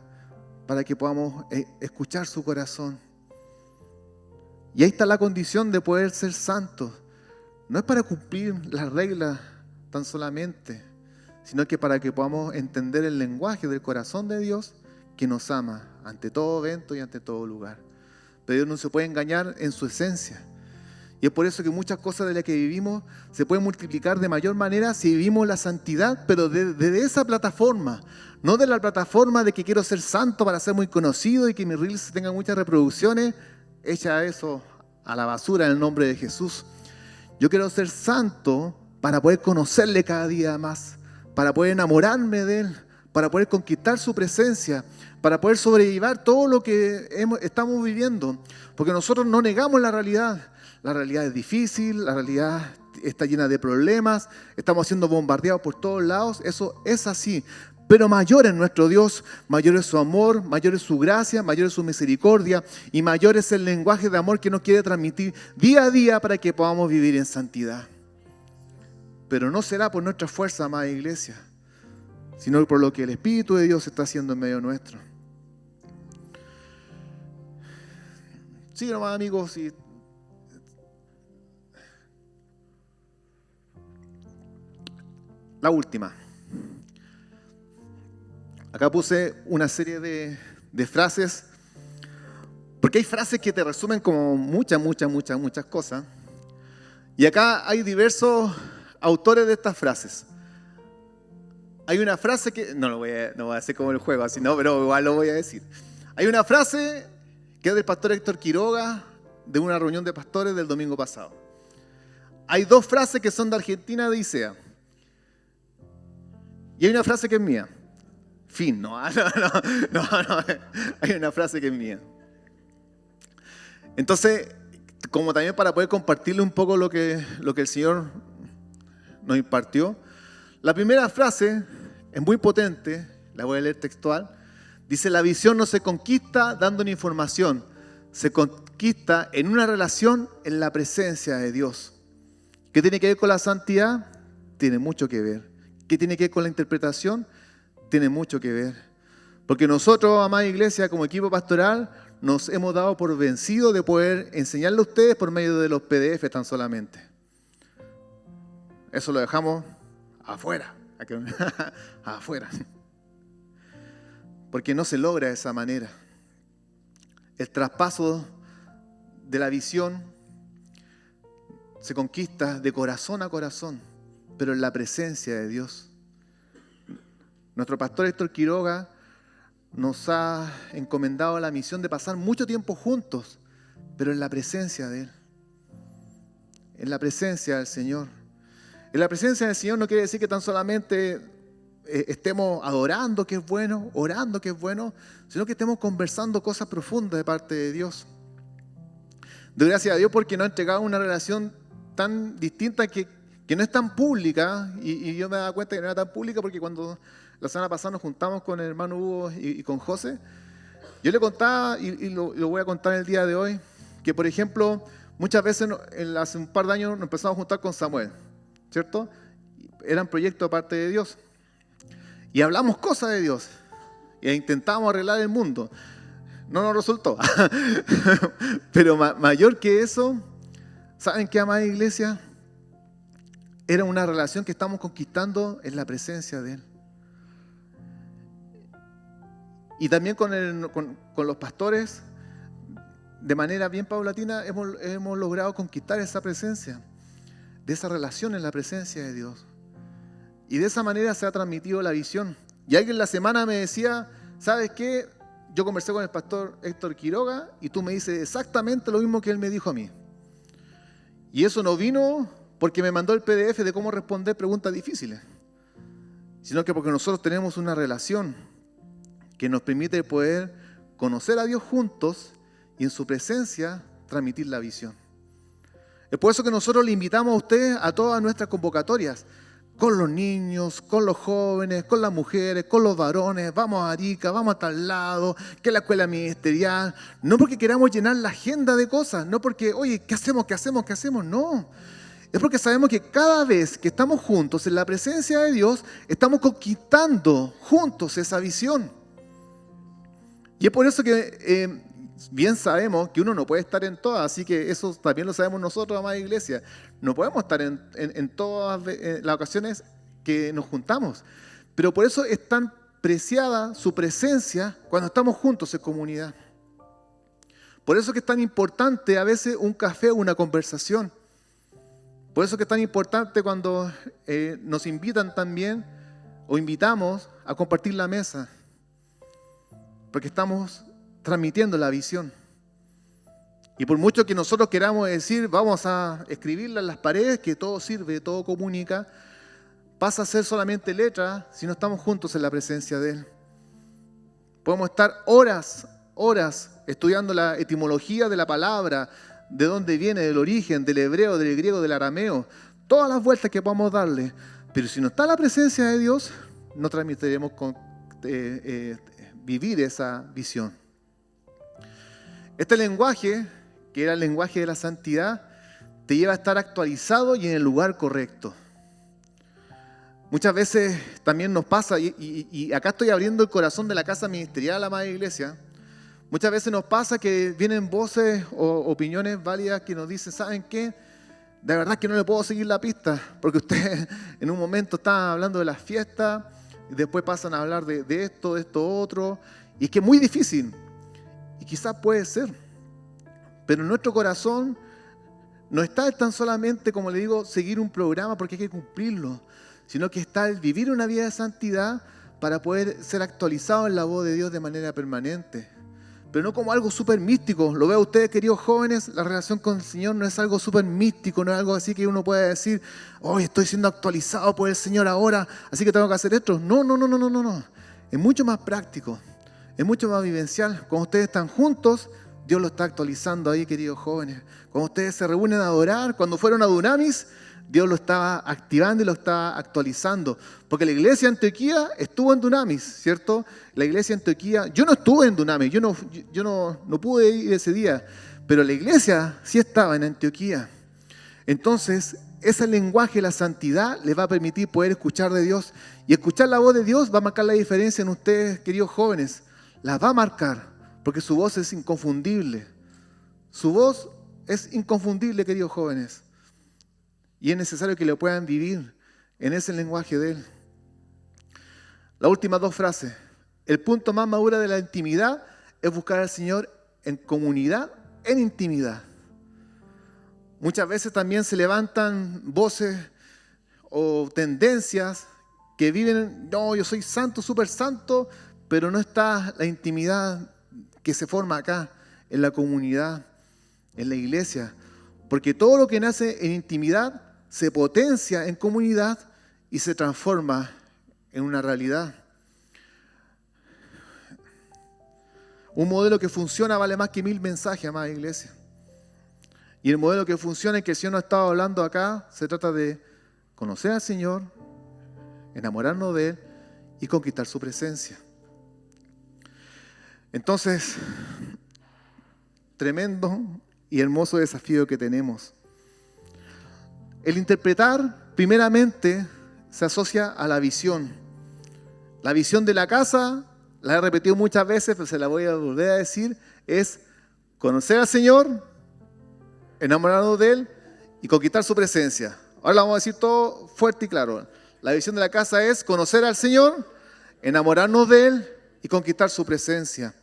para que podamos escuchar su corazón. Y ahí está la condición de poder ser santos. No es para cumplir las reglas tan solamente, sino que para que podamos entender el lenguaje del corazón de Dios, que nos ama ante todo evento y ante todo lugar. Pero Dios no se puede engañar en su esencia. Y es por eso que muchas cosas de las que vivimos se pueden multiplicar de mayor manera si vivimos la santidad, pero desde esa plataforma, no de la plataforma de que quiero ser santo para ser muy conocido y que mis reels tengan muchas reproducciones. Echa eso a la basura en el nombre de Jesús. Yo quiero ser santo para poder conocerle cada día más, para poder enamorarme de Él, para poder conquistar su presencia, para poder sobrellevar todo lo que estamos viviendo. Porque nosotros no negamos la realidad. La realidad es difícil, la realidad está llena de problemas, estamos siendo bombardeados por todos lados, eso es así. Pero mayor es nuestro Dios, mayor es su amor, mayor es su gracia, mayor es su misericordia y mayor es el lenguaje de amor que nos quiere transmitir día a día para que podamos vivir en santidad. Pero no será por nuestra fuerza, amada iglesia, sino por lo que el Espíritu de Dios está haciendo en medio nuestro. Sí, nomás, amigos, y la última. Acá puse una serie de frases, porque hay frases que te resumen como muchas cosas. Y acá hay diversos autores de estas frases. Hay una frase que, no voy a hacer como el juego, así no, pero igual lo voy a decir. Hay una frase que es del pastor Héctor Quiroga, de una reunión de pastores del domingo pasado. Hay dos frases que son de Argentina, de ISEA. Y hay una frase que es mía. Fin, no. Hay una frase que es mía. Entonces, como también para poder compartirle un poco lo que el Señor nos impartió, la primera frase es muy potente, la voy a leer textual. Dice: la visión no se conquista dando una información, se conquista en una relación en la presencia de Dios. ¿Qué tiene que ver con la santidad? Tiene mucho que ver. ¿Qué tiene que ver con la interpretación? Tiene mucho que ver. Porque nosotros, amada iglesia, como equipo pastoral, nos hemos dado por vencidos de poder enseñarle a ustedes por medio de los PDF tan solamente. Eso lo dejamos afuera. Afuera. Porque no se logra de esa manera. El traspaso de la visión se conquista de corazón a corazón, pero en la presencia de Dios. Nuestro pastor Héctor Quiroga nos ha encomendado la misión de pasar mucho tiempo juntos, pero en la presencia de Él. En la presencia del Señor. En la presencia del Señor no quiere decir que tan solamente estemos adorando, que es bueno, orando, que es bueno, sino que estemos conversando cosas profundas de parte de Dios. Doy gracias a Dios porque nos ha entregado una relación tan distinta que no es tan pública, y yo me daba cuenta que no era tan pública porque cuando la semana pasada nos juntamos con el hermano Hugo y con José, yo le contaba, y lo voy a contar el día de hoy, que por ejemplo, muchas veces hace un par de años nos empezamos a juntar con Samuel, ¿cierto? Eran proyectos de parte de Dios. Y hablamos cosas de Dios. E intentamos arreglar el mundo. No nos resultó. Pero mayor que eso, ¿saben qué, amada iglesia? Era una relación que estamos conquistando en la presencia de Él. Y también con los pastores, de manera bien paulatina, hemos logrado conquistar esa presencia, de esa relación en la presencia de Dios. Y de esa manera se ha transmitido la visión. Y alguien la semana me decía, ¿sabes qué? Yo conversé con el pastor Héctor Quiroga y tú me dices exactamente lo mismo que él me dijo a mí. Y eso no vino porque me mandó el PDF de cómo responder preguntas difíciles, sino que porque nosotros tenemos una relación que nos permite poder conocer a Dios juntos y en su presencia transmitir la visión. Es por eso que nosotros le invitamos a ustedes a todas nuestras convocatorias, con los niños, con los jóvenes, con las mujeres, con los varones. Vamos a Arica, vamos a tal lado, que es la escuela ministerial. No porque queramos llenar la agenda de cosas, no porque, oye, ¿qué hacemos? No. Es porque sabemos que cada vez que estamos juntos en la presencia de Dios, estamos conquistando juntos esa visión. Y es por eso que bien sabemos que uno no puede estar en todas, así que eso también lo sabemos nosotros, amada iglesia. No podemos estar en todas las ocasiones que nos juntamos. Pero por eso es tan preciada su presencia cuando estamos juntos en comunidad. Por eso que es tan importante a veces un café o una conversación. Por eso que es tan importante cuando nos invitan también o invitamos a compartir la mesa. Porque estamos transmitiendo la visión. Y por mucho que nosotros queramos decir, vamos a escribirla en las paredes, que todo sirve, todo comunica, pasa a ser solamente letra si no estamos juntos en la presencia de Él. Podemos estar horas estudiando la etimología de la palabra, de dónde viene, del origen, del hebreo, del griego, del arameo, todas las vueltas que podamos darle. Pero si no está la presencia de Dios, no transmitiremos vivir esa visión. Este lenguaje, que era el lenguaje de la santidad, te lleva a estar actualizado y en el lugar correcto. Muchas veces también nos pasa, y acá estoy abriendo el corazón de la casa ministerial a la Madre Iglesia. Muchas veces nos pasa que vienen voces o opiniones válidas que nos dicen, ¿saben qué? De verdad que no le puedo seguir la pista, porque ustedes en un momento estaban hablando de las fiestas, y después pasan a hablar de esto, otro, y es que es muy difícil. Y quizás puede ser, pero en nuestro corazón no está tan solamente, como le digo, seguir un programa porque hay que cumplirlo, sino que está el vivir una vida de santidad para poder ser actualizado en la voz de Dios de manera permanente. Pero no como algo súper místico. Lo veo a ustedes, queridos jóvenes, la relación con el Señor no es algo súper místico, no es algo así que uno pueda decir, hoy estoy siendo actualizado por el Señor ahora, así que tengo que hacer esto. No. Es mucho más práctico, es mucho más vivencial. Cuando ustedes están juntos, Dios lo está actualizando ahí, queridos jóvenes. Cuando ustedes se reúnen a adorar, cuando fueron a Dunamis, Dios lo estaba activando y lo estaba actualizando. Porque la iglesia de Antioquía estuvo en Dunamis, ¿cierto? La iglesia de Antioquía, yo no estuve en Dunamis, yo no pude ir ese día, pero la iglesia sí estaba en Antioquía. Entonces, ese lenguaje, la santidad, les va a permitir poder escuchar de Dios. Y escuchar la voz de Dios va a marcar la diferencia en ustedes, queridos jóvenes. La va a marcar, porque su voz es inconfundible. Su voz es inconfundible, queridos jóvenes. Y es necesario que lo puedan vivir en ese lenguaje de Él. Las últimas dos frases. El punto más maduro de la intimidad es buscar al Señor en comunidad, en intimidad. Muchas veces también se levantan voces o tendencias que viven, no, yo soy santo, súper santo, pero no está la intimidad que se forma acá, en la comunidad, en la iglesia. Porque todo lo que nace en intimidad se potencia en comunidad y se transforma en una realidad. Un modelo que funciona vale más que 1000 mensajes, amada iglesia. Y el modelo que funciona y que el Señor nos estaba hablando acá, se trata de conocer al Señor, enamorarnos de Él y conquistar su presencia. Entonces, tremendo y hermoso desafío que tenemos. El interpretar, primeramente, se asocia a la visión. La visión de la casa, la he repetido muchas veces, pero se la voy a volver a decir, es conocer al Señor, enamorarnos de Él y conquistar su presencia. Ahora la vamos a decir todo fuerte y claro. La visión de la casa es conocer al Señor, enamorarnos de Él y conquistar su presencia.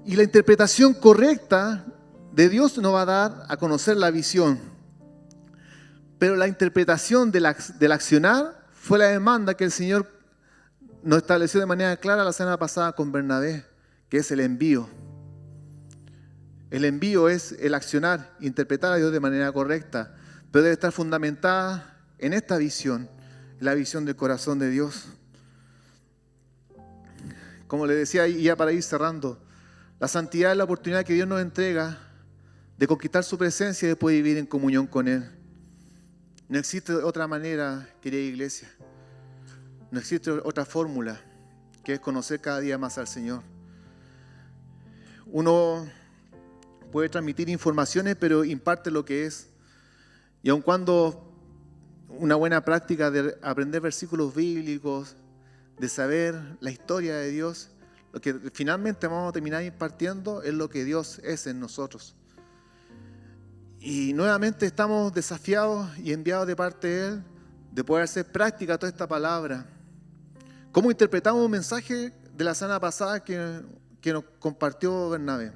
Y la interpretación correcta de Dios nos va a dar a conocer la visión. Pero la interpretación del accionar fue la demanda que el Señor nos estableció de manera clara la semana pasada con Bernabé, que es el envío. El envío es el accionar, interpretar a Dios de manera correcta, pero debe estar fundamentada en esta visión, la visión del corazón de Dios. Como le decía, y ya para ir cerrando, la santidad es la oportunidad que Dios nos entrega de conquistar su presencia y de poder vivir en comunión con Él. No existe otra manera, querida iglesia. No existe otra fórmula que es conocer cada día más al Señor. Uno puede transmitir informaciones, pero imparte lo que es. Y aun cuando una buena práctica de aprender versículos bíblicos, de saber la historia de Dios, lo que finalmente vamos a terminar impartiendo es lo que Dios es en nosotros. Y nuevamente estamos desafiados y enviados de parte de Él de poder hacer práctica toda esta palabra. ¿Cómo interpretamos un mensaje de la semana pasada que nos compartió Bernabé?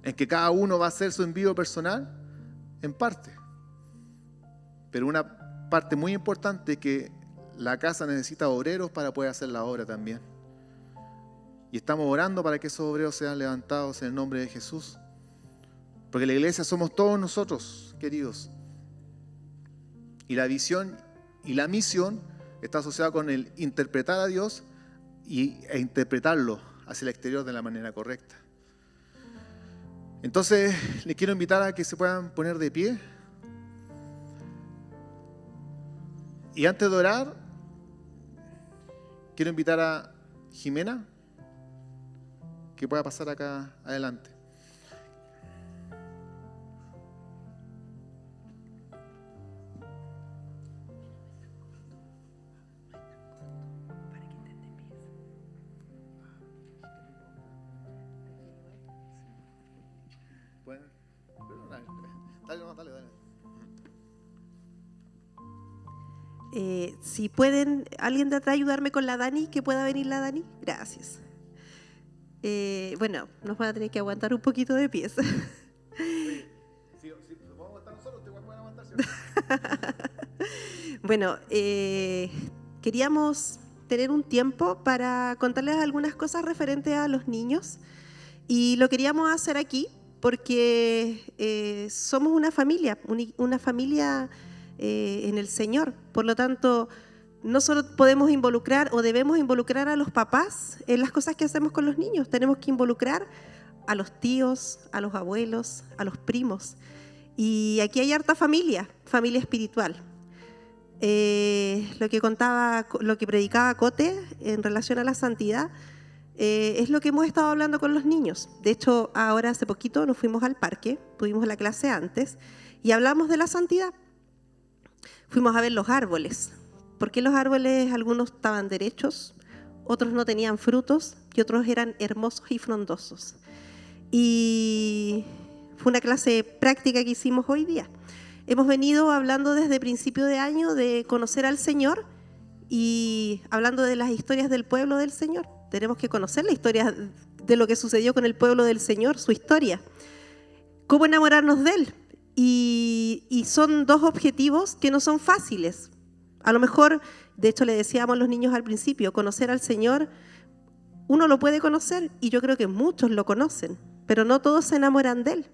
En que cada uno va a hacer su envío personal, en parte. Pero una parte muy importante es que la casa necesita obreros para poder hacer la obra también. Y estamos orando para que esos obreros sean levantados en el nombre de Jesús. Porque la iglesia somos todos nosotros, queridos. Y la visión y la misión está asociada con el interpretar a Dios e interpretarlo hacia el exterior de la manera correcta. Entonces, les quiero invitar a que se puedan poner de pie. Y antes de orar, quiero invitar a Jimena, que pueda pasar acá adelante. Si pueden, alguien de atrás ayudarme con la Dani, que pueda venir la Dani. Gracias. Bueno, nos van a tener que aguantar un poquito de pies. Si podemos aguantar nosotros, te pueden aguantar, ¿cierto? Bueno, queríamos tener un tiempo para contarles algunas cosas referentes a los niños y lo queríamos hacer aquí porque somos una familia en el Señor. Por lo tanto, no solo podemos involucrar o debemos involucrar a los papás en las cosas que hacemos con los niños, tenemos que involucrar a los tíos, a los abuelos, a los primos. Y aquí hay harta familia espiritual. Lo que predicaba Cote en relación a la santidad es lo que hemos estado hablando con los niños. De hecho, ahora hace poquito nos fuimos al parque, tuvimos la clase antes y hablamos de la santidad. Fuimos a ver los árboles. ¿Por qué los árboles algunos estaban derechos, otros no tenían frutos y otros eran hermosos y frondosos? Y fue una clase práctica que hicimos hoy día. Hemos venido hablando desde principio de año de conocer al Señor y hablando de las historias del pueblo del Señor. Tenemos que conocer la historia de lo que sucedió con el pueblo del Señor, su historia. ¿Cómo enamorarnos de Él? Y son dos objetivos que no son fáciles. A lo mejor, de hecho le decíamos a los niños al principio, conocer al Señor, uno lo puede conocer y yo creo que muchos lo conocen, pero no todos se enamoran de Él.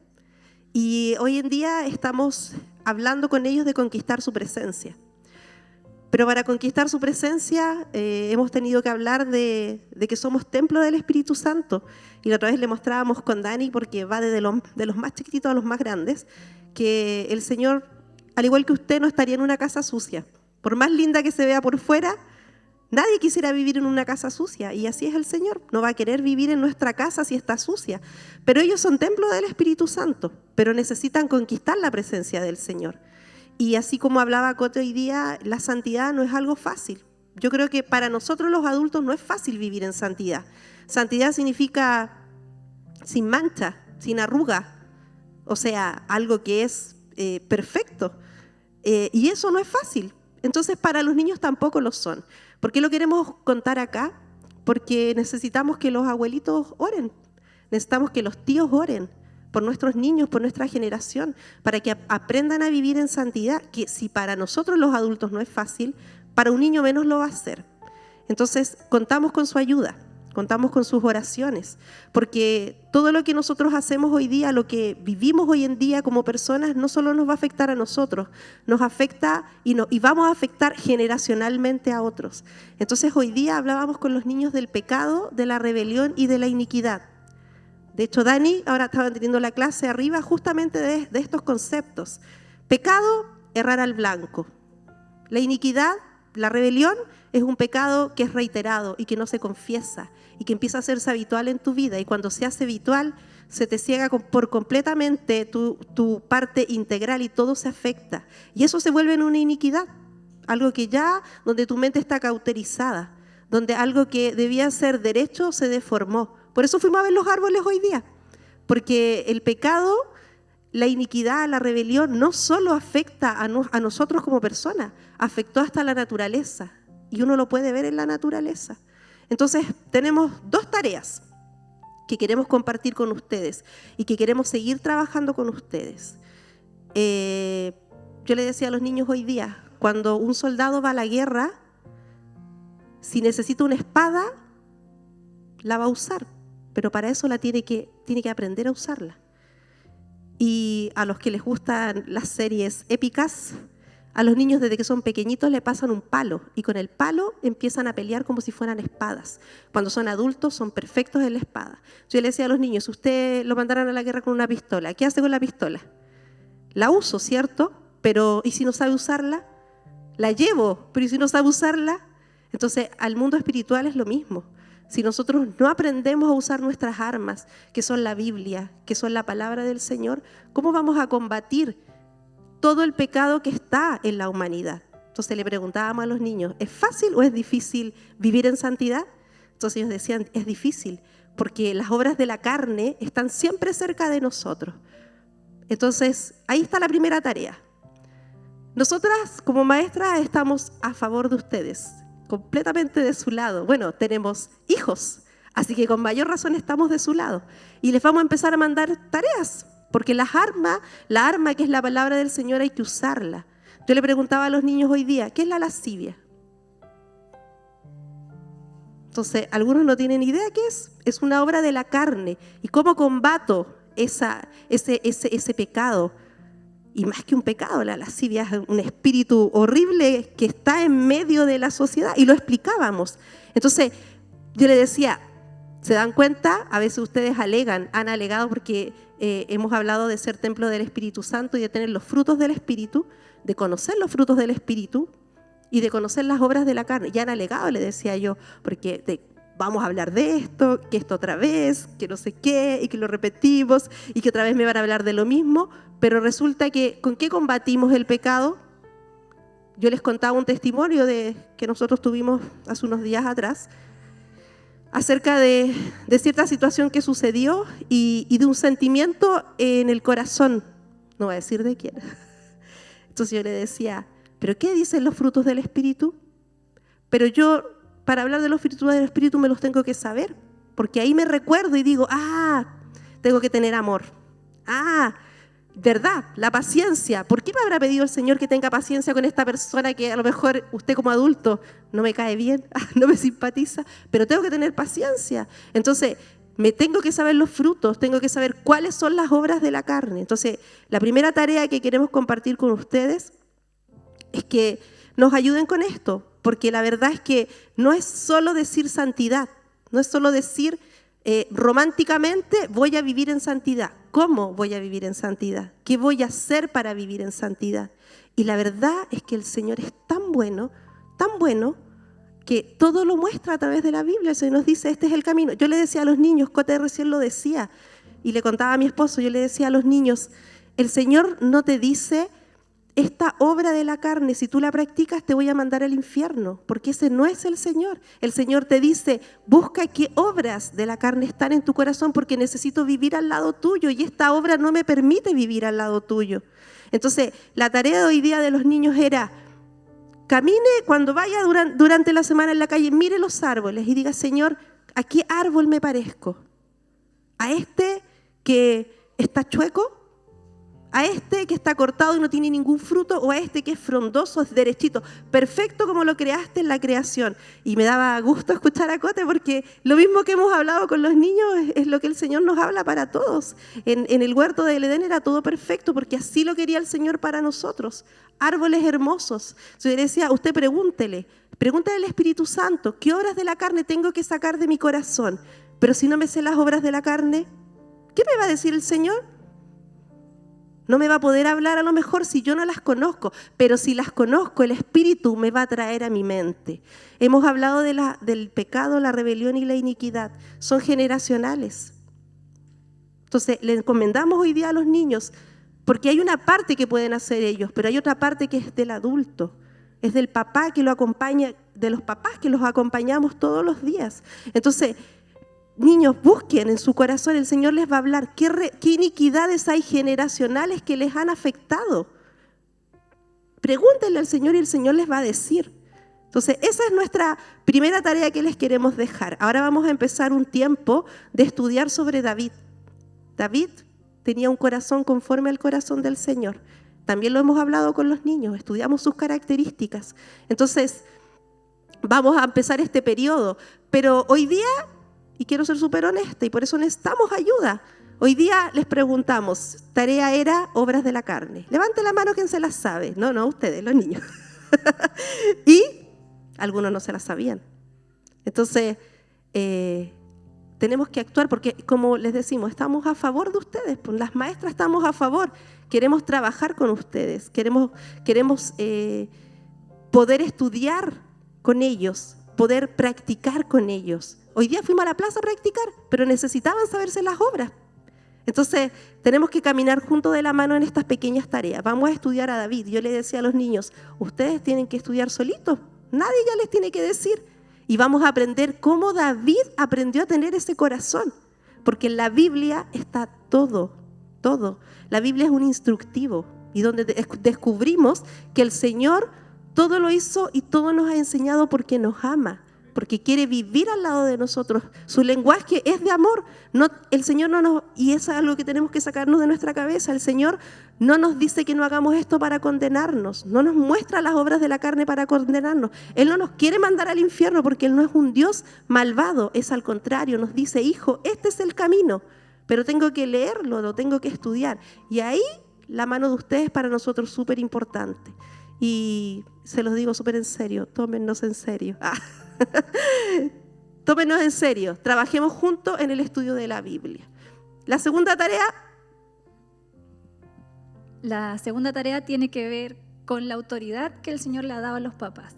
Y hoy en día estamos hablando con ellos de conquistar su presencia. Pero para conquistar su presencia hemos tenido que hablar de que somos templo del Espíritu Santo. Y la otra vez le mostrábamos con Dani, porque va de los más chiquititos a los más grandes, que el Señor, al igual que usted, no estaría en una casa sucia. Por más linda que se vea por fuera, nadie quisiera vivir en una casa sucia. Y así es el Señor. No va a querer vivir en nuestra casa si está sucia. Pero ellos son templo del Espíritu Santo, pero necesitan conquistar la presencia del Señor. Y así como hablaba Cote hoy día, la santidad no es algo fácil. Yo creo que para nosotros los adultos no es fácil vivir en santidad. Santidad significa sin mancha, sin arruga, o sea, algo que es perfecto. Y eso no es fácil. Entonces para los niños tampoco lo son. ¿Por qué lo queremos contar acá? Porque necesitamos que los abuelitos oren, necesitamos que los tíos oren por nuestros niños, por nuestra generación, para que aprendan a vivir en santidad, que si para nosotros los adultos no es fácil, para un niño menos lo va a hacer. Entonces, contamos con su ayuda, contamos con sus oraciones, porque todo lo que nosotros hacemos hoy día, lo que vivimos hoy en día como personas, no solo nos va a afectar a nosotros, nos afecta y vamos a afectar generacionalmente a otros. Entonces, hoy día hablábamos con los niños del pecado, de la rebelión y de la iniquidad. De hecho, Dani ahora estaba teniendo la clase arriba justamente de estos conceptos. Pecado, errar al blanco. La iniquidad, la rebelión, es un pecado que es reiterado y que no se confiesa y que empieza a hacerse habitual en tu vida. Y cuando se hace habitual, se te ciega por completamente tu parte integral y todo se afecta. Y eso se vuelve en una iniquidad. Algo que ya, donde tu mente está cauterizada, donde algo que debía ser derecho se deformó. Por eso fuimos a ver los árboles hoy día, porque el pecado, la iniquidad, la rebelión no solo afecta a nosotros como personas, afectó hasta la naturaleza y uno lo puede ver en la naturaleza. Entonces tenemos dos tareas que queremos compartir con ustedes y que queremos seguir trabajando con ustedes. Yo le decía a los niños hoy día, cuando un soldado va a la guerra, si necesita una espada, la va a usar. Pero para eso tiene que aprender a usarla. Y a los que les gustan las series épicas, a los niños desde que son pequeñitos le pasan un palo y con el palo empiezan a pelear como si fueran espadas. Cuando son adultos son perfectos en la espada. Yo le decía a los niños, si usted lo mandaran a la guerra con una pistola, ¿qué hace con la pistola? La uso, ¿cierto? Pero ¿y si no sabe usarla? La llevo, pero ¿y si no sabe usarla? Entonces, al mundo espiritual es lo mismo. Si nosotros no aprendemos a usar nuestras armas, que son la Biblia, que son la palabra del Señor, ¿cómo vamos a combatir todo el pecado que está en la humanidad? Entonces le preguntábamos a los niños, ¿es fácil o es difícil vivir en santidad? Entonces ellos decían, es difícil, porque las obras de la carne están siempre cerca de nosotros. Entonces, ahí está la primera tarea. Nosotras, como maestras, estamos a favor de ustedes, completamente de su lado. Bueno, tenemos hijos, así que con mayor razón estamos de su lado. Y les vamos a empezar a mandar tareas, porque la arma que es la palabra del Señor hay que usarla. Yo le preguntaba a los niños hoy día, ¿qué es la lascivia? Entonces, algunos no tienen idea qué es. Es una obra de la carne. ¿Y cómo combato ese pecado? Y más que un pecado, la lascivia es un espíritu horrible que está en medio de la sociedad. Y lo explicábamos. Entonces, yo le decía, ¿se dan cuenta? A veces ustedes han alegado porque hemos hablado de ser templo del Espíritu Santo y de tener los frutos del Espíritu, de conocer los frutos del Espíritu y de conocer las obras de la carne. Ya han alegado, le decía yo, porque vamos a hablar de esto, que esto otra vez, que no sé qué, y que lo repetimos, y que otra vez me van a hablar de lo mismo, pero resulta que, ¿con qué combatimos el pecado? Yo les contaba un testimonio que nosotros tuvimos hace unos días atrás, acerca de cierta situación que sucedió y de un sentimiento en el corazón, no voy a decir de quién. Entonces yo le decía, ¿pero qué dicen los frutos del Espíritu? Pero yo, para hablar de los frutos del Espíritu, me los tengo que saber, porque ahí me recuerdo y digo, tengo que tener amor. ¿Verdad? La paciencia. ¿Por qué me habrá pedido el Señor que tenga paciencia con esta persona que a lo mejor usted como adulto no me cae bien, no me simpatiza, pero tengo que tener paciencia? Entonces, me tengo que saber los frutos, tengo que saber cuáles son las obras de la carne. Entonces, la primera tarea que queremos compartir con ustedes es que nos ayuden con esto, porque la verdad es que no es solo decir santidad, no es solo decir románticamente voy a vivir en santidad. ¿Cómo voy a vivir en santidad? ¿Qué voy a hacer para vivir en santidad? Y la verdad es que el Señor es tan bueno, que todo lo muestra a través de la Biblia. Se nos dice, este es el camino. Yo le decía a los niños, Cote recién lo decía, y le contaba a mi esposo, yo le decía a los niños, el Señor no te dice, esta obra de la carne, si tú la practicas, te voy a mandar al infierno, porque ese no es el Señor. El Señor te dice, busca qué obras de la carne están en tu corazón, porque necesito vivir al lado tuyo, y esta obra no me permite vivir al lado tuyo. Entonces, la tarea de hoy día de los niños era, camine cuando vaya durante la semana en la calle, mire los árboles y diga, Señor, ¿a qué árbol me parezco? ¿A este que está chueco? ¿A este que está cortado y no tiene ningún fruto? ¿O a este que es frondoso, es derechito, perfecto como lo creaste en la creación? Y me daba gusto escuchar a Cote, porque lo mismo que hemos hablado con los niños es lo que el Señor nos habla para todos. En el huerto del Edén era todo perfecto, porque así lo quería el Señor para nosotros. Árboles hermosos. Yo le decía, usted pregúntele al Espíritu Santo, ¿qué obras de la carne tengo que sacar de mi corazón? Pero si no me sé las obras de la carne, ¿qué me va a decir el Señor? No me va a poder hablar a lo mejor si yo no las conozco, pero si las conozco, el Espíritu me va a traer a mi mente. Hemos hablado del pecado, la rebelión y la iniquidad. Son generacionales. Entonces, le encomendamos hoy día a los niños, porque hay una parte que pueden hacer ellos, pero hay otra parte que es del adulto, es del papá que lo acompaña, de los papás que los acompañamos todos los días. Entonces, niños, busquen en su corazón, el Señor les va a hablar qué iniquidades hay generacionales que les han afectado. Pregúntenle al Señor y el Señor les va a decir. Entonces, esa es nuestra primera tarea que les queremos dejar. Ahora vamos a empezar un tiempo de estudiar sobre David. David tenía un corazón conforme al corazón del Señor. También lo hemos hablado con los niños, estudiamos sus características. Entonces, vamos a empezar este periodo. Pero hoy día, y quiero ser súper honesta, y por eso necesitamos ayuda. Hoy día les preguntamos, tarea era obras de la carne. Levante la mano quien se las sabe. No, ustedes, los niños. Y algunos no se las sabían. Entonces, tenemos que actuar porque, como les decimos, estamos a favor de ustedes. Pues las maestras estamos a favor. Queremos trabajar con ustedes. Queremos poder estudiar con ellos poder practicar con ellos. Hoy día fuimos a la plaza a practicar, pero necesitaban saberse las obras. Entonces, tenemos que caminar juntos de la mano en estas pequeñas tareas. Vamos a estudiar a David. Yo le decía a los niños, ustedes tienen que estudiar solitos. Nadie ya les tiene que decir. Y vamos a aprender cómo David aprendió a tener ese corazón. Porque en la Biblia está todo, todo. La Biblia es un instructivo. Y donde descubrimos que el Señor todo lo hizo y todo nos ha enseñado porque nos ama. Porque quiere vivir al lado de nosotros. Su lenguaje es de amor. No, el Señor no nos, y eso es algo que tenemos que sacarnos de nuestra cabeza. El Señor no nos dice que no hagamos esto para condenarnos. No nos muestra las obras de la carne para condenarnos. Él no nos quiere mandar al infierno porque Él no es un Dios malvado. Es al contrario, nos dice, hijo, este es el camino. Pero tengo que leerlo, lo tengo que estudiar. Y ahí la mano de ustedes para nosotros es súper importante. Y se los digo súper en serio, tómennos en serio. Tómenos en serio, trabajemos juntos en el estudio de la Biblia. La segunda tarea tiene que ver con la autoridad que el Señor le ha dado a los papás.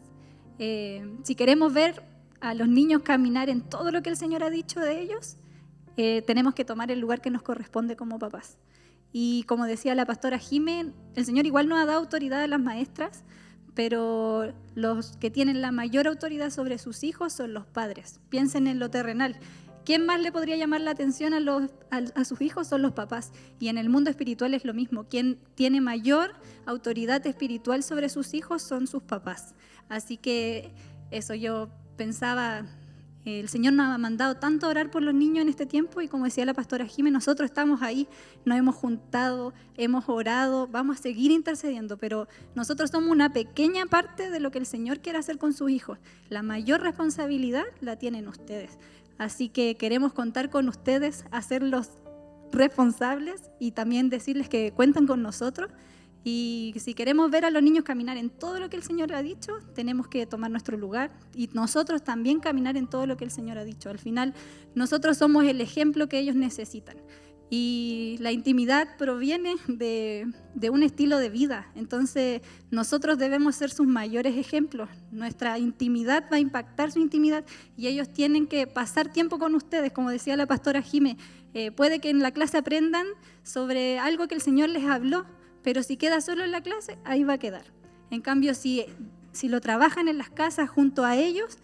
Si queremos ver a los niños caminar en todo lo que el Señor ha dicho de ellos, tenemos que tomar el lugar que nos corresponde como papás. Y como decía la pastora Jimé, el Señor igual nos ha dado autoridad a las maestras, pero los que tienen la mayor autoridad sobre sus hijos son los padres. Piensen en lo terrenal. ¿Quién más le podría llamar la atención a sus hijos? Son los papás. Y en el mundo espiritual es lo mismo. Quien tiene mayor autoridad espiritual sobre sus hijos son sus papás. Así que eso yo pensaba, el Señor nos ha mandado tanto a orar por los niños en este tiempo y como decía la pastora Jimé, nosotros estamos ahí, nos hemos juntado, hemos orado, vamos a seguir intercediendo, pero nosotros somos una pequeña parte de lo que el Señor quiere hacer con sus hijos. La mayor responsabilidad la tienen ustedes. Así que queremos contar con ustedes, hacerlos responsables y también decirles que cuentan con nosotros. Y si queremos ver a los niños caminar en todo lo que el Señor ha dicho, tenemos que tomar nuestro lugar y nosotros también caminar en todo lo que el Señor ha dicho. Al final, nosotros somos el ejemplo que ellos necesitan. Y la intimidad proviene de un estilo de vida. Entonces, nosotros debemos ser sus mayores ejemplos. Nuestra intimidad va a impactar su intimidad y ellos tienen que pasar tiempo con ustedes. Como decía la pastora Jimé, puede que en la clase aprendan sobre algo que el Señor les habló, pero si queda solo en la clase, ahí va a quedar. En cambio, si lo trabajan en las casas junto a ellos,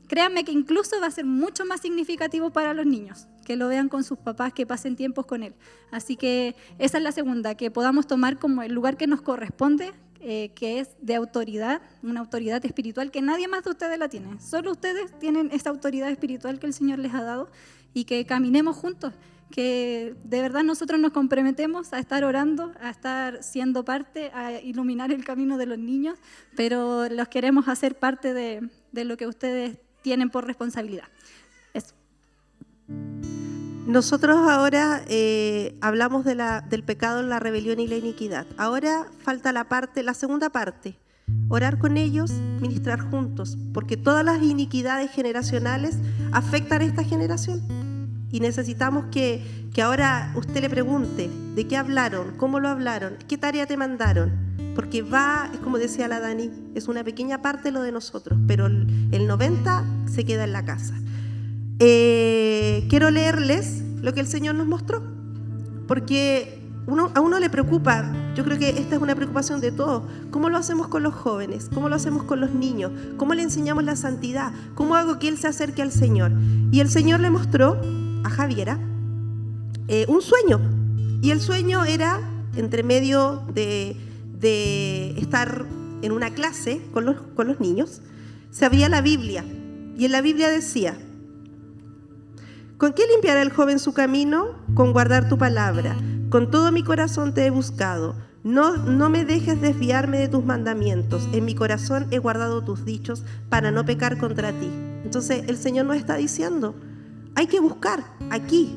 créanme que incluso va a ser mucho más significativo para los niños, que lo vean con sus papás, que pasen tiempos con él. Así que esa es la segunda, que podamos tomar como el lugar que nos corresponde, que es de autoridad, una autoridad espiritual que nadie más de ustedes la tiene. Solo ustedes tienen esa autoridad espiritual que el Señor les ha dado y que caminemos juntos. Que de verdad nosotros nos comprometemos a estar orando, a estar siendo parte, a iluminar el camino de los niños, pero los queremos hacer parte de lo que ustedes tienen por responsabilidad. Eso. Nosotros ahora hablamos del pecado, la rebelión y la iniquidad. Ahora falta la segunda parte, orar con ellos, ministrar juntos, porque todas las iniquidades generacionales afectan a esta generación. Y necesitamos que ahora usted le pregunte de qué hablaron, cómo lo hablaron, qué tarea te mandaron. Porque es como decía la Dani, es una pequeña parte lo de nosotros, pero el 90% se queda en la casa. Quiero leerles lo que el Señor nos mostró, porque a uno le preocupa, yo creo que esta es una preocupación de todos, ¿cómo lo hacemos con los jóvenes? ¿Cómo lo hacemos con los niños? ¿Cómo le enseñamos la santidad? ¿Cómo hago que él se acerque al Señor? Y el Señor le mostró a Javiera un sueño, y el sueño era entre medio de estar en una clase con los niños, se abría la Biblia y en la Biblia decía: ¿con qué limpiará el joven su camino? Con guardar tu palabra. Con todo mi corazón te he buscado. No me dejes desviarme de tus mandamientos. En mi corazón he guardado tus dichos para no pecar contra ti. Entonces el Señor nos está diciendo, hay que buscar aquí.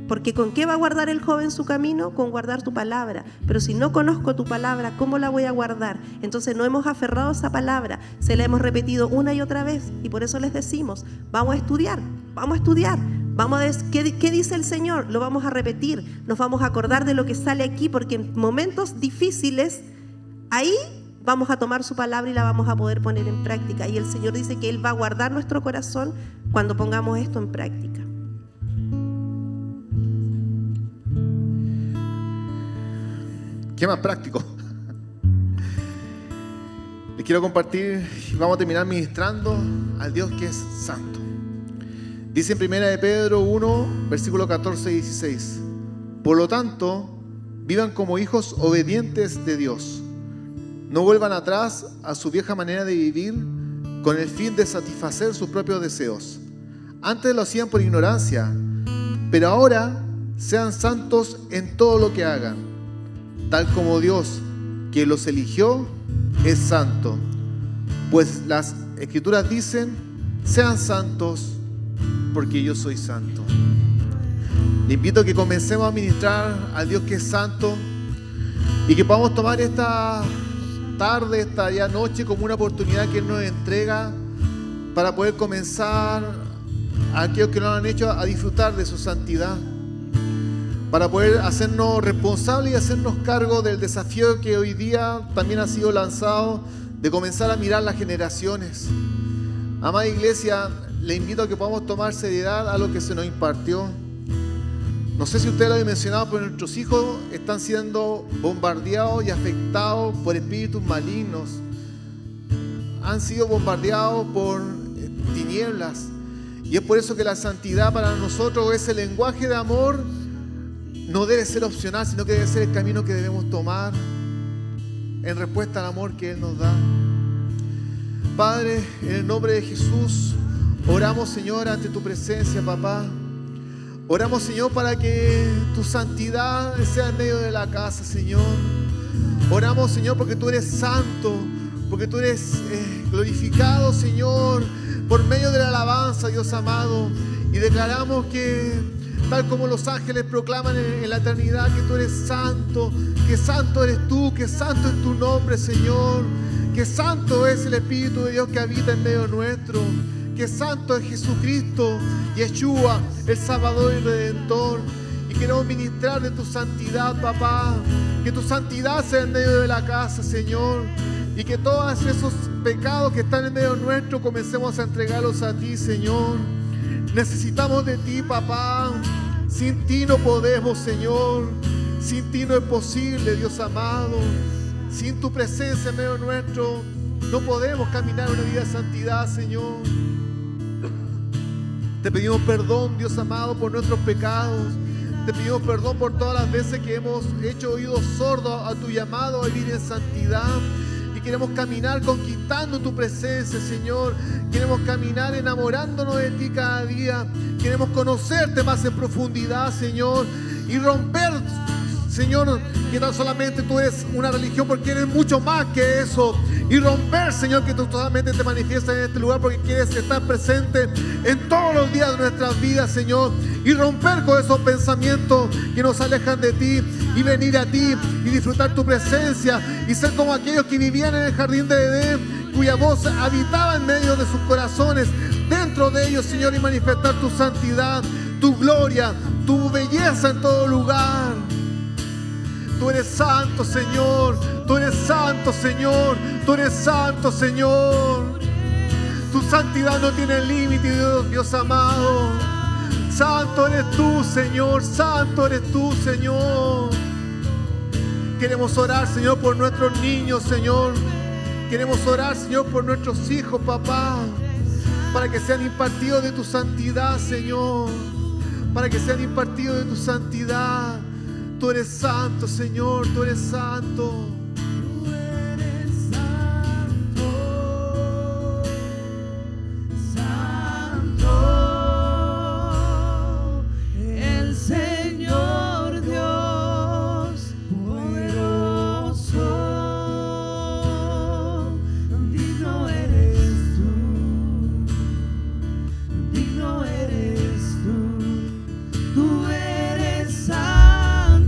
Porque ¿con qué va a guardar el joven su camino? Con guardar tu palabra. Pero si no conozco tu palabra, ¿cómo la voy a guardar? Entonces no hemos aferrado a esa palabra, se la hemos repetido una y otra vez. Y por eso les decimos, vamos a estudiar. Vamos a ver qué dice el Señor, lo vamos a repetir. Nos vamos a acordar de lo que sale aquí, porque en momentos difíciles, ahí vamos a tomar su palabra y la vamos a poder poner en práctica. Y el Señor dice que Él va a guardar nuestro corazón cuando pongamos esto en práctica. ¿Qué más práctico? Les quiero compartir y vamos a terminar ministrando al Dios que es santo. Dice en 1 de Pedro 1, versículo 14 y 16: por lo tanto, vivan como hijos obedientes de Dios. No vuelvan atrás a su vieja manera de vivir con el fin de satisfacer sus propios deseos. Antes lo hacían por ignorancia, pero ahora sean santos en todo lo que hagan, tal como Dios, que los eligió, es santo. Pues las Escrituras dicen: sean santos porque yo soy santo. Le invito a que comencemos a ministrar al Dios que es santo y que podamos tomar esta tarde, esta ya noche, como una oportunidad que Él nos entrega para poder comenzar, a aquellos que no lo han hecho, a disfrutar de su santidad, para poder hacernos responsables y hacernos cargo del desafío que hoy día también ha sido lanzado, de comenzar a mirar las generaciones. Amada iglesia, le invito a que podamos tomar seriedad a lo que se nos impartió. No sé si usted lo ha mencionado, pero nuestros hijos están siendo bombardeados y afectados por espíritus malignos. Han sido bombardeados por tinieblas. Y es por eso que la santidad para nosotros, ese lenguaje de amor, no debe ser opcional, sino que debe ser el camino que debemos tomar en respuesta al amor que Él nos da. Padre, en el nombre de Jesús, oramos, Señor, ante tu presencia, papá. Oramos, Señor, para que tu santidad sea en medio de la casa, Señor. Oramos, Señor, porque tú eres santo, porque tú eres glorificado, Señor, por medio de la alabanza, Dios amado. Y declaramos que, tal como los ángeles proclaman en la eternidad, que tú eres santo, que santo eres tú, que santo es tu nombre, Señor, que santo es el Espíritu de Dios que habita en medio nuestro, que santo es Jesucristo, Yeshua, el Salvador y Redentor. Y queremos ministrar de tu santidad, papá, que tu santidad sea en medio de la casa, Señor, y que todos esos pecados que están en medio nuestro comencemos a entregarlos a ti, Señor. Necesitamos de ti, papá. Sin ti no podemos, Señor. Sin ti no es posible, Dios amado. Sin tu presencia en medio nuestro no podemos caminar una vida de santidad, Señor. Te pedimos perdón, Dios amado, por nuestros pecados. Te pedimos perdón por todas las veces que hemos hecho oídos sordos a tu llamado a vivir en santidad. Y queremos caminar conquistando tu presencia, Señor. Queremos caminar enamorándonos de ti cada día. Queremos conocerte más en profundidad, Señor. Y romper, Señor, que no solamente tú eres una religión, porque eres mucho más que eso. Y romper, Señor, que tú solamente te manifiestas en este lugar porque quieres estar presente en todos los días de nuestras vidas, Señor. Y romper con esos pensamientos que nos alejan de ti y venir a ti y disfrutar tu presencia y ser como aquellos que vivían en el jardín de Edén, cuya voz habitaba en medio de sus corazones, dentro de ellos, Señor, y manifestar tu santidad, tu gloria, tu belleza en todo lugar. Tú eres santo, Señor. Tú eres santo, Señor. Tú eres santo, Señor. Tu santidad no tiene límite, Dios amado. Santo eres tú, Señor. Santo eres tú, Señor. Queremos orar, Señor, por nuestros niños, Señor. Queremos orar, Señor, por nuestros hijos, papá, para que sean impartidos de tu santidad, Señor. Para que sean impartidos de tu santidad. Tú eres santo, Señor, tú eres santo. Tú eres santo, santo, el Señor Dios poderoso. Digno eres tú, digno eres tú, tú eres santo.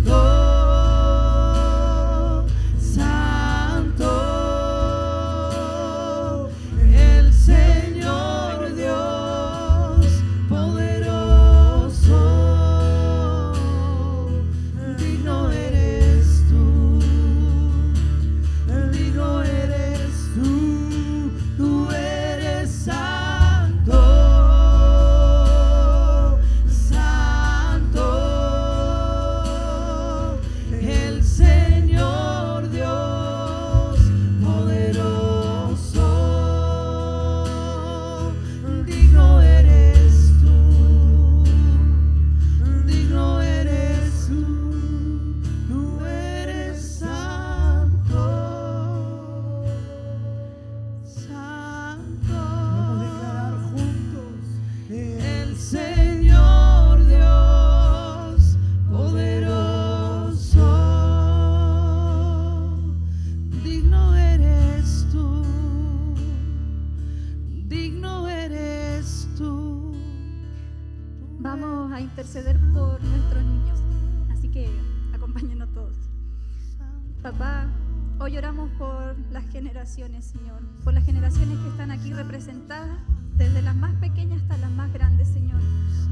a interceder por nuestros niños. Así que acompáñenos todos. Papá, hoy oramos por las generaciones, Señor, por las generaciones que están aquí representadas, desde las más pequeñas hasta las más grandes, Señor.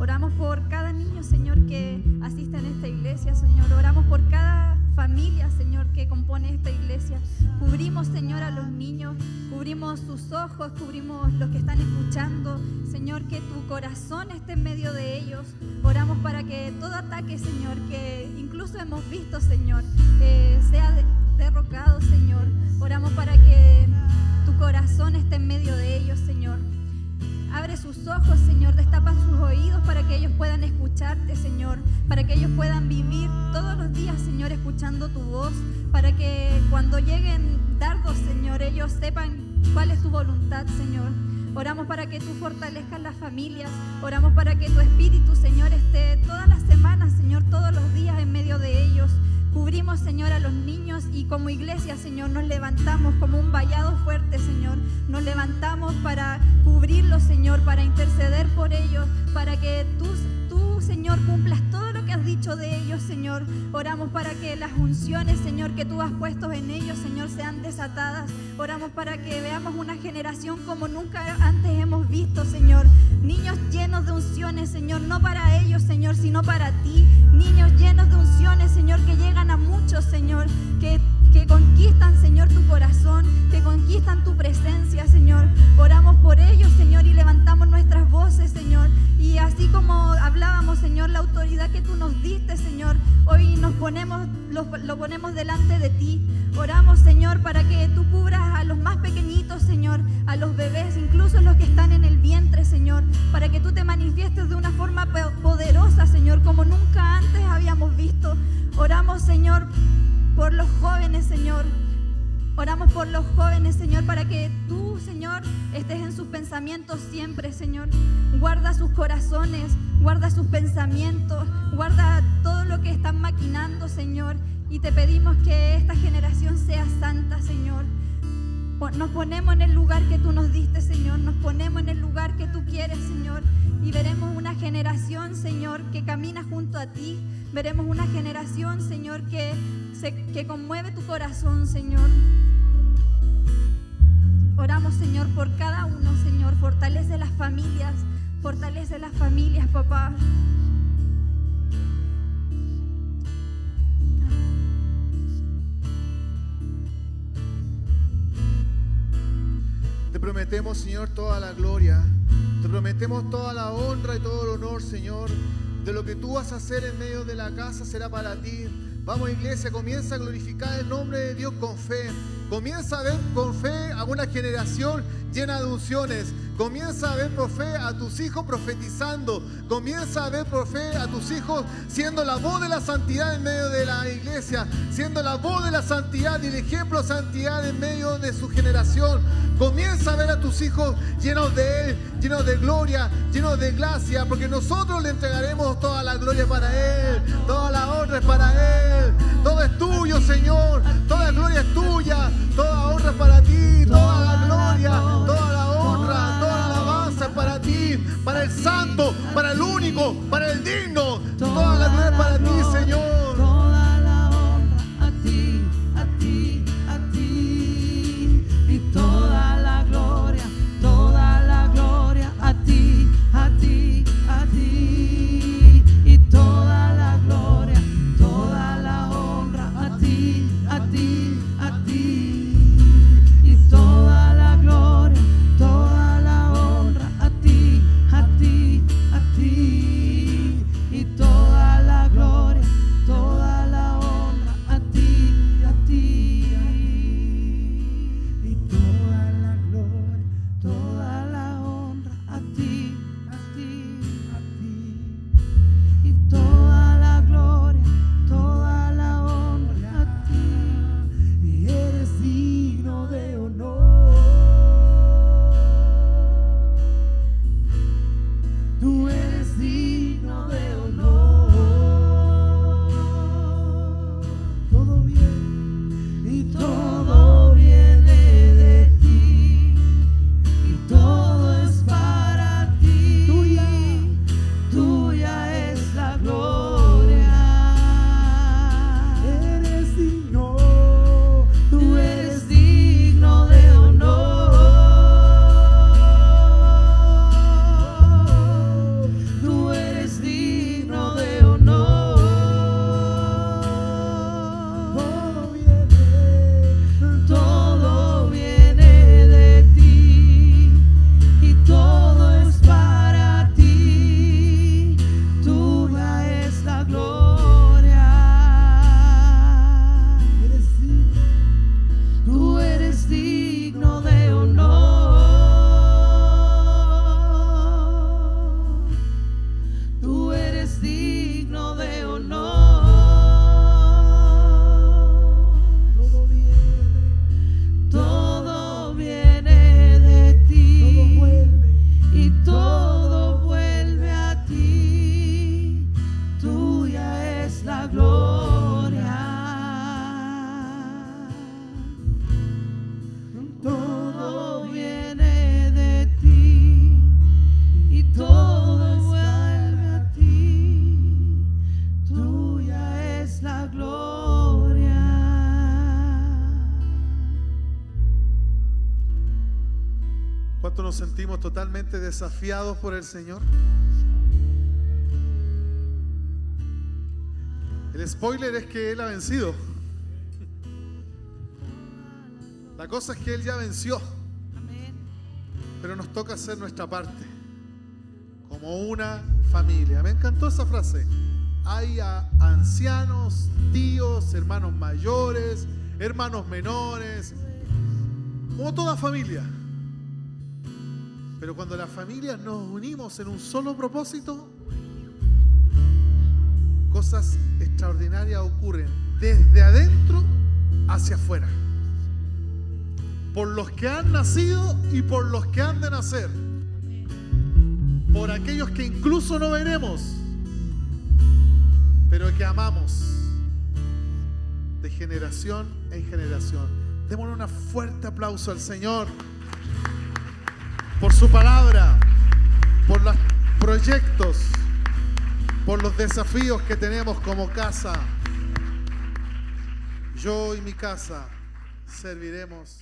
Oramos por cada niño, Señor, que asiste en esta iglesia, Señor. Oramos por cada familia, Señor, que compone esta iglesia. Cubrimos, Señor, a los niños, cubrimos sus ojos, cubrimos los que están escuchando, Señor, que tu corazón esté en medio de ellos. Oramos para que todo ataque, Señor, que incluso hemos visto, Señor, sea derrocado, Señor. Oramos para que tu corazón esté en medio de ellos, Señor. Abre sus ojos, Señor, destapa sus oídos para que ellos puedan escucharte, Señor, para que ellos puedan vivir todos los días, Señor, escuchando tu voz, para que cuando lleguen dardos, Señor, ellos sepan cuál es tu voluntad, Señor. Oramos para que tú fortalezcas las familias, oramos para que tu Espíritu, Señor, esté todas las semanas, Señor, todos los días en medio de ellos. Cubrimos, Señor, a los niños y como iglesia, Señor, nos levantamos como un vallado fuerte, Señor. Nos levantamos para cubrirlos, Señor, para interceder por ellos, para que tú, Señor, cumplas todo lo que has dicho de ellos, Señor. Oramos para que las unciones, Señor, que tú has puesto en ellos, Señor, sean desatadas. Oramos para que veamos una generación como nunca antes hemos visto, Señor. Niños llenos de unciones, Señor, no para ellos, Señor, sino para ti. Niños llenos de unciones, Señor, que llegan a muchos, Señor, que conquistan, Señor, tu corazón, que conquistan tu presencia, Señor. Oramos por ellos, Señor, y levantamos nuestras voces, Señor. Y así como hablábamos, Señor, la autoridad que tú nos diste, Señor, hoy lo ponemos delante de ti. Oramos, Señor, para que tú cubras a los más pequeñitos, Señor, a los bebés, incluso los que están en el vientre, Señor, para que tú te manifiestes de una forma poderosa, Señor, como nunca antes habíamos visto. Oramos, Señor, por los jóvenes, Señor. Oramos por los jóvenes, Señor, para que tú, Señor, estés en sus pensamientos siempre, Señor. Guarda sus corazones, guarda sus pensamientos, guarda todo lo que están maquinando, Señor. Y te pedimos que esta generación sea santa, Señor. Nos ponemos en el lugar que tú nos diste, Señor. Nos ponemos en el lugar que tú quieres, Señor. Y veremos una generación, Señor, que camina junto a ti. Veremos una generación, Señor, que conmueve tu corazón, Señor. Oramos, Señor, por cada uno, Señor. Fortalece las familias, papá. Te prometemos, Señor, toda la gloria. Te prometemos toda la honra y todo el honor, Señor. De lo que tú vas a hacer en medio de la casa será para ti. Vamos, iglesia, comienza a glorificar el nombre de Dios con fe. Comienza a ver con fe a una generación llena de unciones. Comienza a ver por fe a tus hijos profetizando. Comienza a ver por fe a tus hijos siendo la voz de la santidad en medio de la iglesia, siendo la voz de la santidad y el ejemplo de santidad en medio de su generación. Comienza a ver a tus hijos llenos de Él, llenos de gloria, llenos de gracia, porque nosotros le entregaremos toda la gloria para Él, toda la honra es para Él. Todo es tuyo, Señor, toda gloria es tuya, toda honra es para ti, toda la gloria, toda la honra, toda la alabanza es para ti, para el santo, para el único, para el digno. Toda la gloria es para ti, Señor. Toda la honra a ti, a ti, a ti. Y toda la gloria a ti, a ti, a ti. Y toda la gloria, toda la honra a ti, a ti, a ti. Y toda la gloria, toda la honra a ti, a ti, a ti. ¿Cuánto nos sentimos totalmente desafiados por el Señor? El spoiler es que Él ha vencido. La cosa es que Él ya venció. Pero nos toca hacer nuestra parte como una familia. Me encantó esa frase. Hay ancianos, tíos, hermanos mayores, hermanos menores, como toda familia. Pero cuando las familias nos unimos en un solo propósito, cosas extraordinarias ocurren desde adentro hacia afuera. Por los que han nacido y por los que han de nacer. Por aquellos que incluso no veremos, pero que amamos de generación en generación. Démosle un fuerte aplauso al Señor por su palabra, por los proyectos, por los desafíos que tenemos como casa. Yo y mi casa serviremos